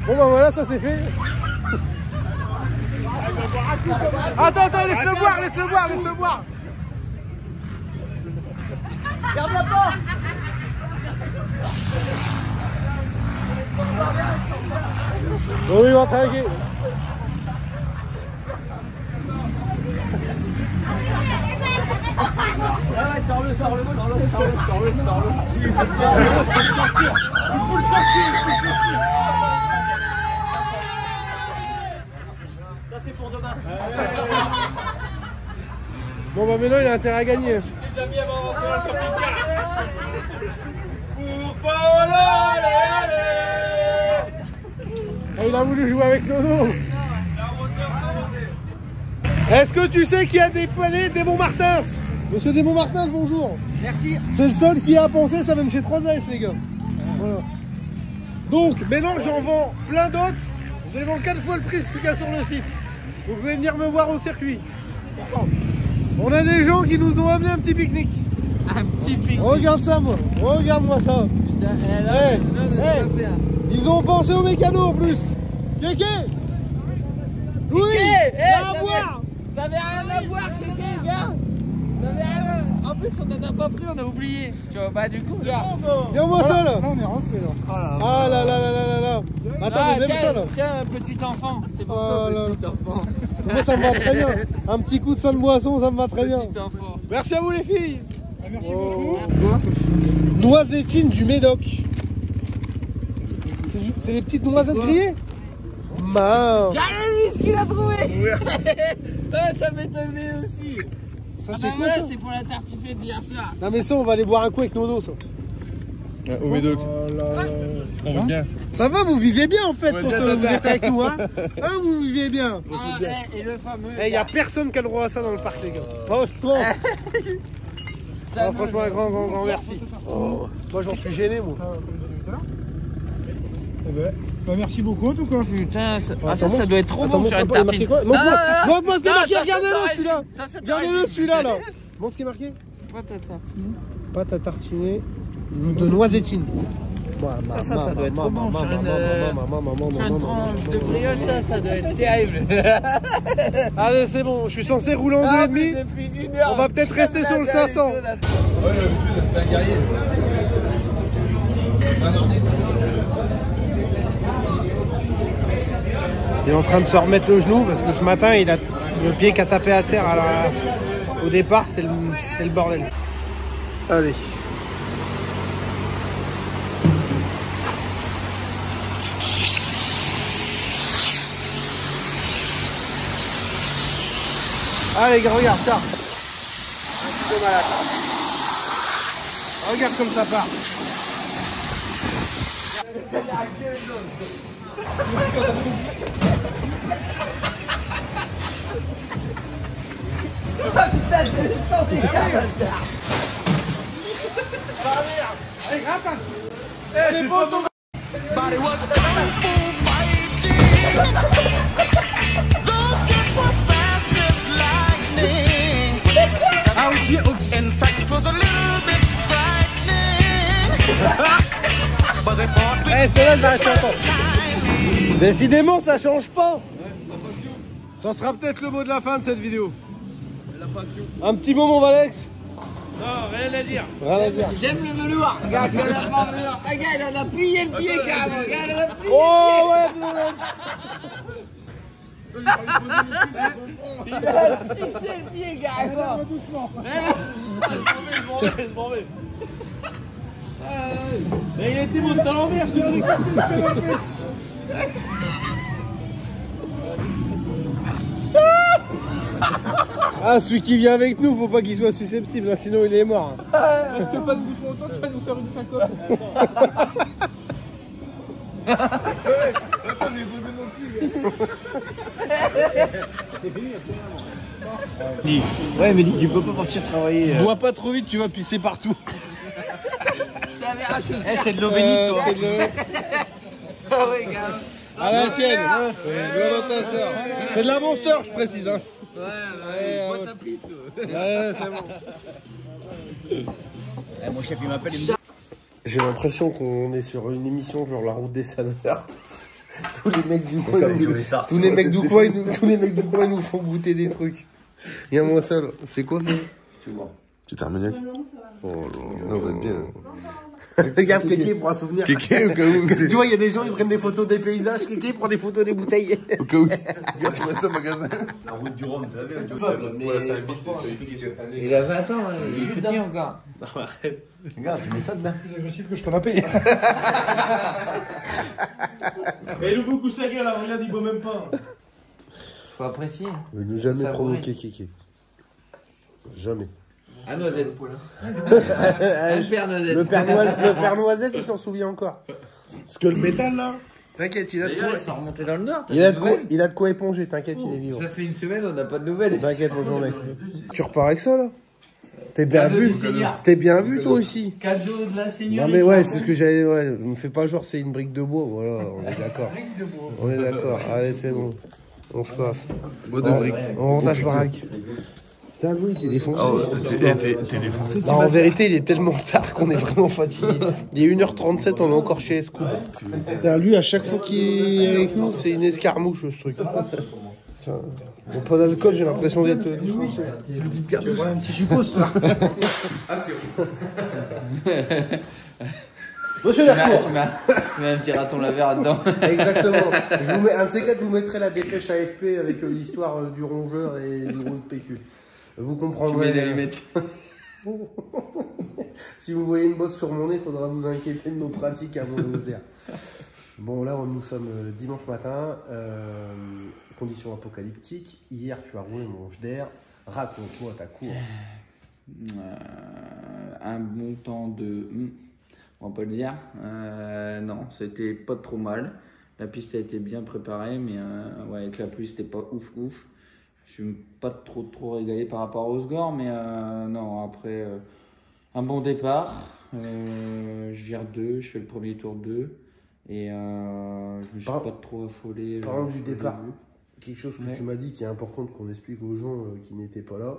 Bon bah voilà, ça c'est fait. Attends, laisse-le boire. Garde la porte. Bon, il va trinquer. Sors-le. Il faut le sortir. Ça c'est pour demain. Bon bah maintenant il a intérêt à gagner. Les amis avant d'avancer dans le camping-car. Pour Paolo, Et il a voulu jouer avec Nono. Est-ce que tu sais qui a dépanné Desmond Martins? Monsieur Desmond Martins, bonjour. Merci. C'est le seul qui a pensé, ça même chez 3AS les gars. Voilà. Donc maintenant j'en vends plein d'autres. Je les vends 4 fois le prix ce qu'il y a sur le site. Vous pouvez venir me voir au circuit. On a des gens qui nous ont amené un petit pique-nique. Un petit pique-nique. Regarde-moi ça. Putain, ils ont pensé au mécano en plus. Kéké. Louis, viens à boire. T'avais rien à boire, Kéké, gars. T'avais rien à... En plus, on en a pas pris, on a oublié. Tu vois, bah du coup, gars. Viens-moi ça là. Là, on est rentré là. Ah là. Attends, mais même ça là. Tiens, petit enfant. C'est pour toi, petit enfant. Moi, ça me va très bien. Un petit coup de sang de boisson, ça me va très bien. Petit enfant. Merci à vous les filles. Merci beaucoup. Noisettine du Médoc. C'est les petites noisettes grillées. Mince. Regardez lui ce qu'il a trouvé. Ça m'étonnait aussi. Ça c'est quoi ça? C'est pour la tartiflette d'hier soir. Non mais ça on va aller boire un coup avec Nono ça. Au Médoc. On veut bien. Ça va, vous vivez bien en fait Ouais, quand bien, vous êtes avec nous hein. Vous vivez bien. Et le fameux. Il n'y a personne qui a le droit à ça dans le parc les gars. Franchement. Franchement un grand merci. Moi j'en suis gêné moi. Bah, merci beaucoup en tout cas. Putain, ça doit être trop bon sur une tartine. Montre-moi ce qui est marqué, regardez-le celui-là. Regardez-le celui-là là. Montre ce qui est marqué. Pâte à tartiner. Pâte à tartiner de noisettine. Ça doit être trop bon sur une tranche de brioche, ça doit être terrible. Allez c'est bon, je suis censé rouler en 2,5. On va peut-être rester sur le 500. Ouais, l'habitude, c'est un guerrier. Il est en train de se remettre le genou parce que ce matin il a le pied qui a tapé à terre. Alors, au départ c'était le bordel. Allez. Allez, regarde ça. Un petit peu malade. Regarde comme ça part. Allez, grimpe un peu. C'est bon ton... celle-là, elle m'arrête longtemps. Décidément, ça change pas. Ça sera peut-être le mot de la fin de cette vidéo. La passion. Un petit mot, mon Valex? Non, rien à dire. J'aime le velours. Regarde, il en a pas en velours. Regarde, il en a plié le pied carrément. Regarde, il en a plié oh, le pied. ouais, Il a sucé le pied, carrément. Je m'en vais. Mais il était monté à l'envers, je te l'ai cassé le canapé. Ah, celui qui vient avec nous, faut pas qu'il soit susceptible, là, sinon il est mort. Reste pas debout trop longtemps, tu vas nous faire une syncope. Attends, j'ai posé mon cul. Ouais, mais tu peux pas partir travailler. Bois pas trop vite, tu vas pisser partout. Eh, c'est de l'eau bénite, toi. C'est de l'eau. Ah oui, gars. À la tienne. C'est de la Monster, je précise. Hein. Ouais, bois ta piste. Ouais, c'est bon. Eh, mon chef, il m'appelle, il me dit. J'ai l'impression qu'on est sur une émission genre la route des saveurs. Tous les mecs du coin, tous les mecs du coin, ils nous font goûter des trucs. Il y a moi seul. C'est quoi ça? Tu t'es armagnac? Oh là là, on va être bien. Regarde Kéké pour un souvenir. Kéké, au cas où. Tu vois, il y a des gens, ils prennent des photos des paysages. Kéké prend des photos des bouteilles. Au cas où. Regarde, tu vois ça au magasin. La route du Rhum, tu l'as vu? Il a 20 ans, hein, il est petit encore. Non, arrête. Regarde, tu mets ça dedans. Plus agressif que je t'en ai payé. Mais il ouvre beaucoup sa gueule, alors regarde, il boit même pas. Faut apprécier. Ne jamais provoquer Kéké. Jamais. À Noisette. Le père Noisette. Le père Noisette, il s'en souvient encore. Parce que le métal, là, t'inquiète, il a de quoi. Ils sont remontés dans le nord. Il a de quoi éponger, t'inquiète, il est vivant. Ça fait une semaine, on n'a pas de nouvelles. T'inquiète, bonjour mec. Tu repars avec ça, là? T'es bien vu? T'es bien vu, toi aussi? Cadeau de la seigneurie. Non, mais ouais, c'est ce que j'allais. Ouais, me fais pas genre, c'est une brique de bois, voilà, on est d'accord. On est d'accord, allez, c'est bon. On se passe. Bois de briques. On rentre à baraque. Putain, Louis, t'es défoncé. T'es défoncé. Bah, en vérité, il est tellement tard qu'on est vraiment fatigué. Il est 1h37, on est encore chez Esco. Putain, lui, à chaque fois qu'il est avec nous, c'est une escarmouche, ce truc. Putain, bon, pas d'alcool, j'ai l'impression d'être défoncé. C'est une petite carte. Tu vois un petit suppos, ça. Monsieur Lercourt. Tu mets un petit raton laveur dedans. Exactement. Je vous mets, un de ces quatre, je vous mettrai la dépêche AFP avec l'histoire du rongeur et du groupe PQ. Vous comprendrez. Tu mets des lunettes. Si vous voyez une bosse sur mon nez, il faudra vous inquiéter de nos pratiques avant de vous dire. Bon, là, nous sommes dimanche matin. Conditions apocalyptiques. Hier, tu as roulé mon d'air. Raconte-moi ta course. Un bon temps de... On va pas le dire. Non, c'était pas trop mal. La piste a été bien préparée, mais ouais, avec la pluie, c'était pas ouf. Je suis pas trop régalé par rapport au score, mais non, après, un bon départ. Je vire 2, je fais le premier tour 2. Et je me suis pas trop affolé. Parlant du départ, quelque chose que tu m'as dit qui est important qu'on explique aux gens qui n'étaient pas là.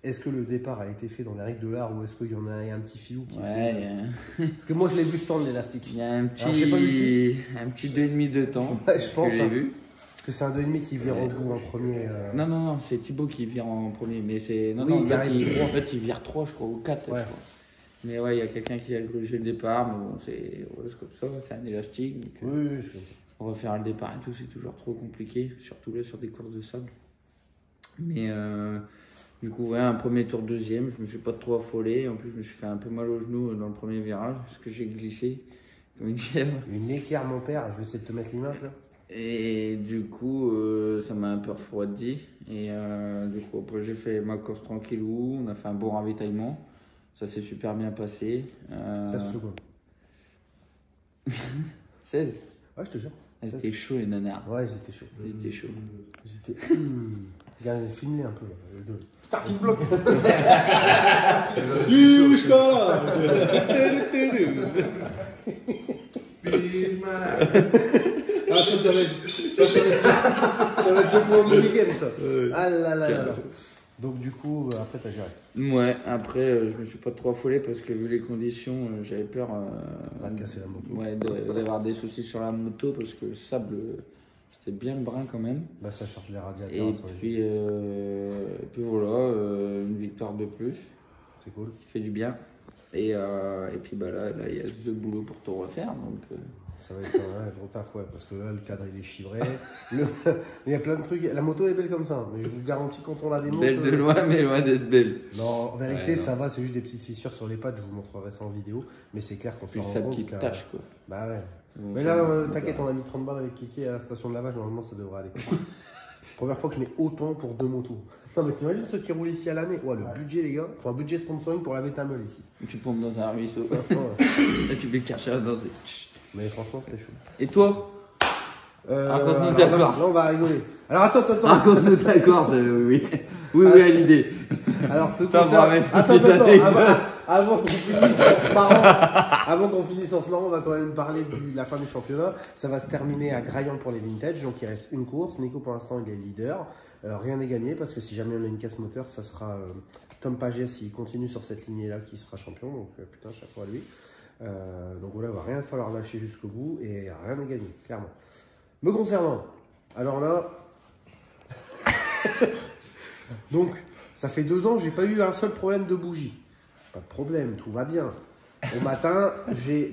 Est-ce que le départ a été fait dans les règles de l'art ou est-ce qu'il y en a un petit filou qui Parce que moi je l'ai vu se tendre l'élastique. Il y a un petit, un petit 2,5 de temps. Ouais, je pense. J'ai vu. Parce que c'est un 2,5 qui vire au bout en premier. Non, c'est Thibaut qui vire en premier. Mais c'est. Non, oui, en fait, il vire 3, je crois, ou 4. Ouais. Je crois. Mais ouais, il y a quelqu'un qui a grugé le départ. Mais bon, c'est comme ça, c'est un élastique. Donc, oui, c'est on va faire le départ et tout, c'est toujours trop compliqué. Surtout là sur des courses de sable. Mais. Du coup, ouais, un premier tour, deuxième, je me suis pas trop affolé. En plus, je me suis fait un peu mal au genou dans le premier virage parce que j'ai glissé comme une chèvre. Une équerre, mon père. Je vais essayer de te mettre l'image là. Et du coup, ça m'a un peu refroidi. Et du coup, après, j'ai fait ma course tranquillou. On a fait un bon ravitaillement. Ça s'est super bien passé. 16 secondes. 16? Ouais, je te jure. C'était chaud les nanars. Ouais, ils étaient chauds. Ils étaient chauds. Regarde, filme-les un peu. Starting block. Ah, ça va être le point du week-end, ça. Ah là là. Donc du coup, après t'as géré. Ouais, après je me suis pas trop affolé parce que vu les conditions, j'avais peur de casser la moto. Ouais, d'avoir des soucis sur la moto parce que le sable, c'était bien brun quand même. Bah ça charge les radiateurs. Et puis voilà, une victoire de plus. C'est cool. Qui fait du bien. Et puis bah là, il y a ce boulot pour tout refaire. Donc, ça va être un gros taf, ouais, parce que là, le cadre il est chivré. Il y a plein de trucs. La moto elle est belle comme ça, mais je vous garantis quand on la démonte. belle de loin, mais loin d'être belle. Non, en vérité, Ouais, ça va, c'est juste des petites fissures sur les pattes. Je vous montrerai ça en vidéo, mais c'est clair qu'on se Puis rend sa compte petite que- tache, quoi. Bah ouais. Bon, Mais ça là, va, t'inquiète, on a mis 30 balles avec Kiki à la station de lavage, normalement ça devrait aller. Première fois que je mets autant pour 2 motos. Non, mais t'imagines ceux qui roulent ici à l'année? Ouais, le budget, les gars. Faut un budget sponsoring pour laver ta meule ici. Tu pompes dans un ruisseau. Là, tu fais chercher dans tes... Mais franchement, c'était chaud. Et toi? Raconte-nous alors ta là, Corse. là, on va rigoler. Alors attends. Raconte-nous ta Corse, oui. Oui, à l'idée. Alors tout Ça, ça. vraiment, Attends. petite anecdote. Avant qu'on finisse en se marrant, on va quand même parler de la fin du championnat. Ça va se terminer à Graillan pour les vintage. Donc il reste une course. Nico pour l'instant il est leader. Rien n'est gagné parce que si jamais on a une casse moteur, ça sera Tom Paget s'il continue sur cette lignée là qui sera champion. Donc putain, chapeau à lui. Donc voilà, il va rien falloir lâcher jusqu'au bout et rien n'est gagné, clairement. Me concernant, alors là, donc ça fait 2 ans, j'ai pas eu un seul problème de bougie. Pas de problème, tout va bien. Au matin, j'ai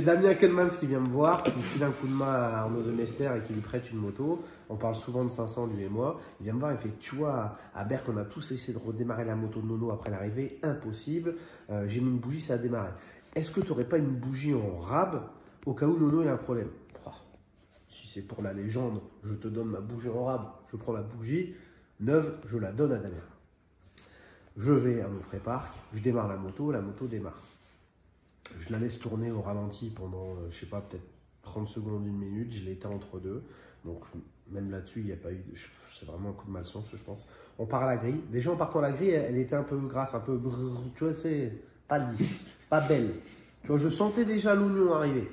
Damien Kellmans qui vient me voir, qui file un coup de main à Arnaud de Mester et qui lui prête une moto. On parle souvent de 500, lui et moi. Il vient me voir, il fait, tu vois, à Berck, on a tous essayé de redémarrer la moto de Nono après l'arrivée. Impossible. J'ai mis une bougie, ça a démarré. Est-ce que tu n'aurais pas une bougie en rab au cas où Nono il a un problème? Si c'est pour la légende, je te donne ma bougie en rab. Je prends la bougie neuve, je la donne à Damien. Je vais à mon pré-parc, je démarre la moto démarre. Je la laisse tourner au ralenti pendant, je sais pas, peut-être 30 secondes, 1 minute, je l'éteins entre deux. Donc même là-dessus, il n'y a pas eu, c'est vraiment un coup de malchance, je pense. On part à la grille. Déjà en partant à la grille, elle était un peu grasse, un peu, tu vois, c'est pas lisse, pas belle. Tu vois, je sentais déjà l'oignon arriver.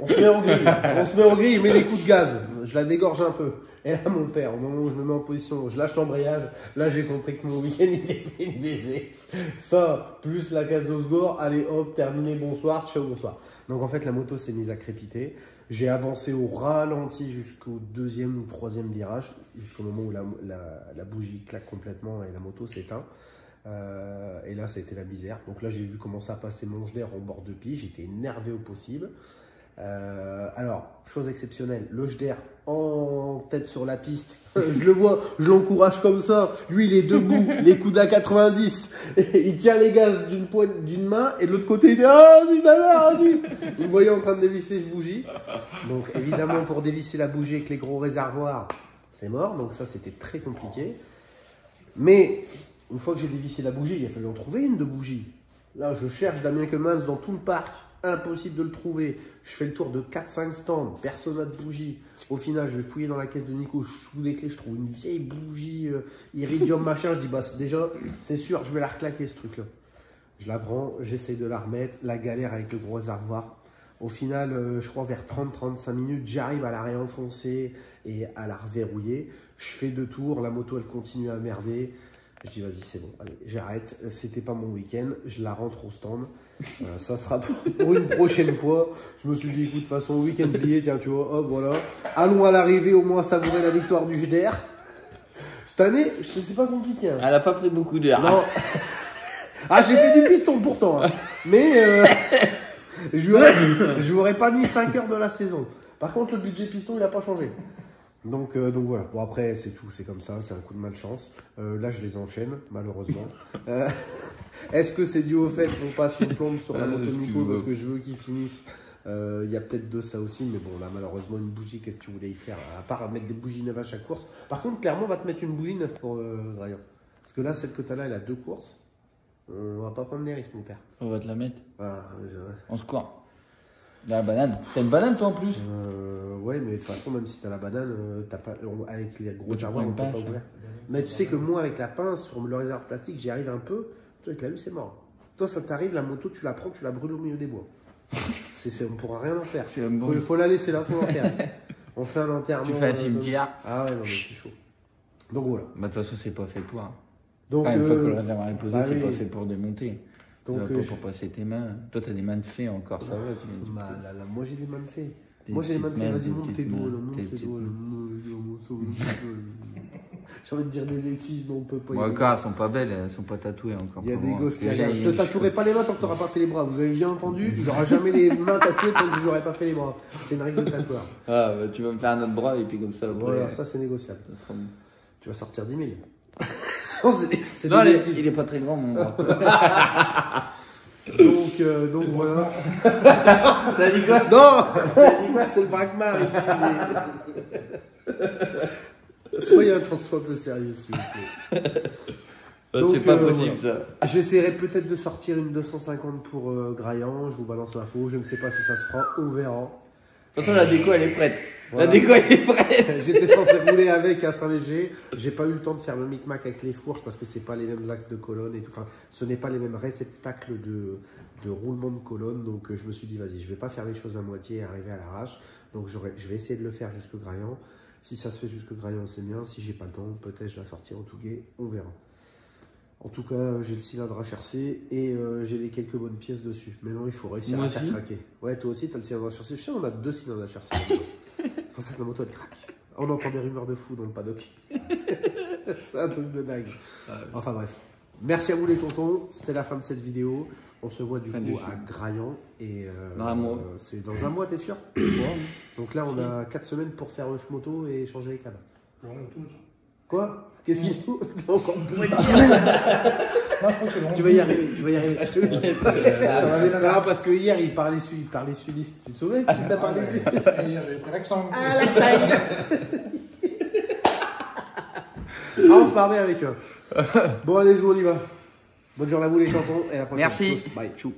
On se met en grille, il met les coups de gaz, je la dégorge un peu. Et là, mon père, au moment où je me mets en position, je lâche l'embrayage, là j'ai compris que mon week-end il était baisé. Ça, plus la case d'Osgore, allez hop, terminé, bonsoir, ciao, bonsoir. Donc en fait, la moto s'est mise à crépiter. J'ai avancé au ralenti jusqu'au 2e ou 3e virage, jusqu'au moment où la bougie claque complètement et la moto s'éteint. Et là, ça a été la misère. Donc là, j'ai vu commencer à passer mon d'air en bord de piste, j'étais énervé au possible. Alors, chose exceptionnelle, le Jder en tête sur la piste, je le vois, je l'encourage comme ça, lui il est debout, les coudes à 90, il tient les gaz d'une main et de l'autre côté il dit « Ah, vas-y, il me voyait en train de dévisser cette bougie. Donc évidemment pour dévisser la bougie avec les gros réservoirs, c'est mort, donc ça c'était très compliqué. Mais une fois que j'ai dévissé la bougie, il a fallu en trouver une de bougie. Là je cherche Damien Kellmans dans tout le parc. Impossible de le trouver. Je fais le tour de 4-5 stands, personne n'a de bougie. Au final, je vais fouiller dans la caisse de Nico, je trouve des clés, je trouve une vieille bougie iridium machin. Je dis, bah déjà, c'est sûr, je vais la reclaquer ce truc-là. Je la prends, j'essaye de la remettre, la galère avec le gros réservoir. Au final, je crois vers 30-35 minutes, j'arrive à la réenfoncer et à la reverrouiller. Je fais 2 tours, la moto elle continue à merder. Je dis vas-y c'est bon, allez j'arrête, c'était pas mon week-end, je la rentre au stand, ça sera pour une prochaine fois. Je me suis dit écoute de toute façon week-end plié, tiens tu vois, hop voilà, allons à l'arrivée au moins savourer la victoire du Jder. Cette année, c'est pas compliqué. Hein. Elle a pas pris beaucoup d'air. Non. Ah j'ai fait du piston pourtant, hein. Mais je lui aurais pas mis 5 heures de la saison. Par contre le budget piston il a pas changé. Donc voilà, bon après c'est tout, c'est comme ça, c'est un coup de malchance. Là je les enchaîne, malheureusement. Est-ce que c'est dû au fait qu'on passe une plombe sur la moto de Nico parce que je veux qu'ils finissent? Il y a peut-être de ça aussi, mais bon là malheureusement une bougie, qu'est-ce que tu voulais y faire? À part mettre des bougies neuves à chaque course. Par contre clairement on va te mettre une bougie neuve pour Graillan. Parce que là celle que tu as là elle a 2 courses. On va pas prendre les risques mon père. On va te la mettre. Ah, on se court. La banane. T'as une banane toi en plus? Ouais, mais de toute façon, même si t'as la banane, t'as pas, avec les gros réservoirs, on peut pince, pas ouvrir. Mais tu sais que moi, avec la pince, sur le réservoir plastique, j'y arrive un peu. Toi, avec la luce, c'est mort. Toi, ça t'arrive, la moto, tu la prends, tu la brûles au milieu des bois. On pourra rien en faire. Il faut la laisser là, faut l'enterrer. On fait un enterrement. Tu fais un cimetière. Ah ouais, non, mais c'est chaud. Donc voilà. Bah, de toute façon, c'est pas fait pour. Donc, une fois que le réservoir est posé, bah, c'est pas fait pour démonter. Donc, pour passer tes mains. Toi, t'as des mains de fée encore, ça va. Moi, j'ai des mains de fée. Moi, j'ai des mains de fée. Vas-y, monte tes doigts. Monte tes doigts. J'ai envie de dire des bêtises, mais on peut pas. Bon, encore, elles sont pas belles, elles sont pas tatouées encore. Il y a des moi. gosses qui Déjà, regardent. Je te tatouerai pas les mains tant que tu n'auras pas fait les bras. Vous avez bien entendu, il n'aura jamais les mains tatouées tant que je n'aurai pas fait les bras. C'est une règle de tatoueur. Ah, bah, tu vas me faire un autre bras et puis comme ça. Après, Voilà, ça c'est négociable. ça sera bon. Tu vas sortir 10 000. Non, c'est Non, des bêtises. il est pas très grand, mon bras. Donc voilà. T'as dit quoi? Non, c'est le braquemar. Soyez un tant soit peu sérieux, s'il vous plaît. C'est pas possible, ça. J'essaierai peut-être de sortir une 250 pour Graillan. Je vous balance l'info. Je ne sais pas si ça se fera. On verra. De toute façon, la déco, elle est prête. Voilà. La déco, elle est prête. J'étais censé rouler avec à Saint-Léger. J'ai pas eu le temps de faire le micmac avec les fourches parce que c'est pas les mêmes axes de colonne et tout. Enfin, ce n'est pas les mêmes réceptacles de roulement de colonne. Donc, je me suis dit, vas-y, je vais pas faire les choses à moitié et arriver à l'arrache. Donc, je vais essayer de le faire jusqu'au Graillan. Si ça se fait jusqu'au Graillan, c'est bien. Si j'ai pas le temps, peut-être je la sortirai au Touguet. On verra. En tout cas, j'ai le cylindre HRC et j'ai les quelques bonnes pièces dessus. Maintenant, il faut réussir à faire craquer. Ouais, toi aussi, tu as le cylindre HRC. Je sais, on a 2 cylindres HRC. C'est pour ça que la moto, elle craque. On entend des rumeurs de fou dans le paddock. C'est un truc de dingue. Enfin bref. Merci à vous les tontons. C'était la fin de cette vidéo. On se voit du coup à Graillan. Et dans un mois. C'est dans un mois, t'es sûr? Donc là, on a 4 semaines pour faire rush moto et changer les câbles. Quoi? Qu'est-ce qu'il faut? Encore plus. Tu vas y arriver, tu vas y arriver. Non, parce que hier, il parlait sudiste. Tu te souviens qu'il t'a parlé du sud? Hier, j'avais pris l'accent. Ah, l'accent. On se marre bien avec eux. Bon, allez-y, on y va. Bonne journée à vous les tampons et à la prochaine. Merci. Bye. Tchou.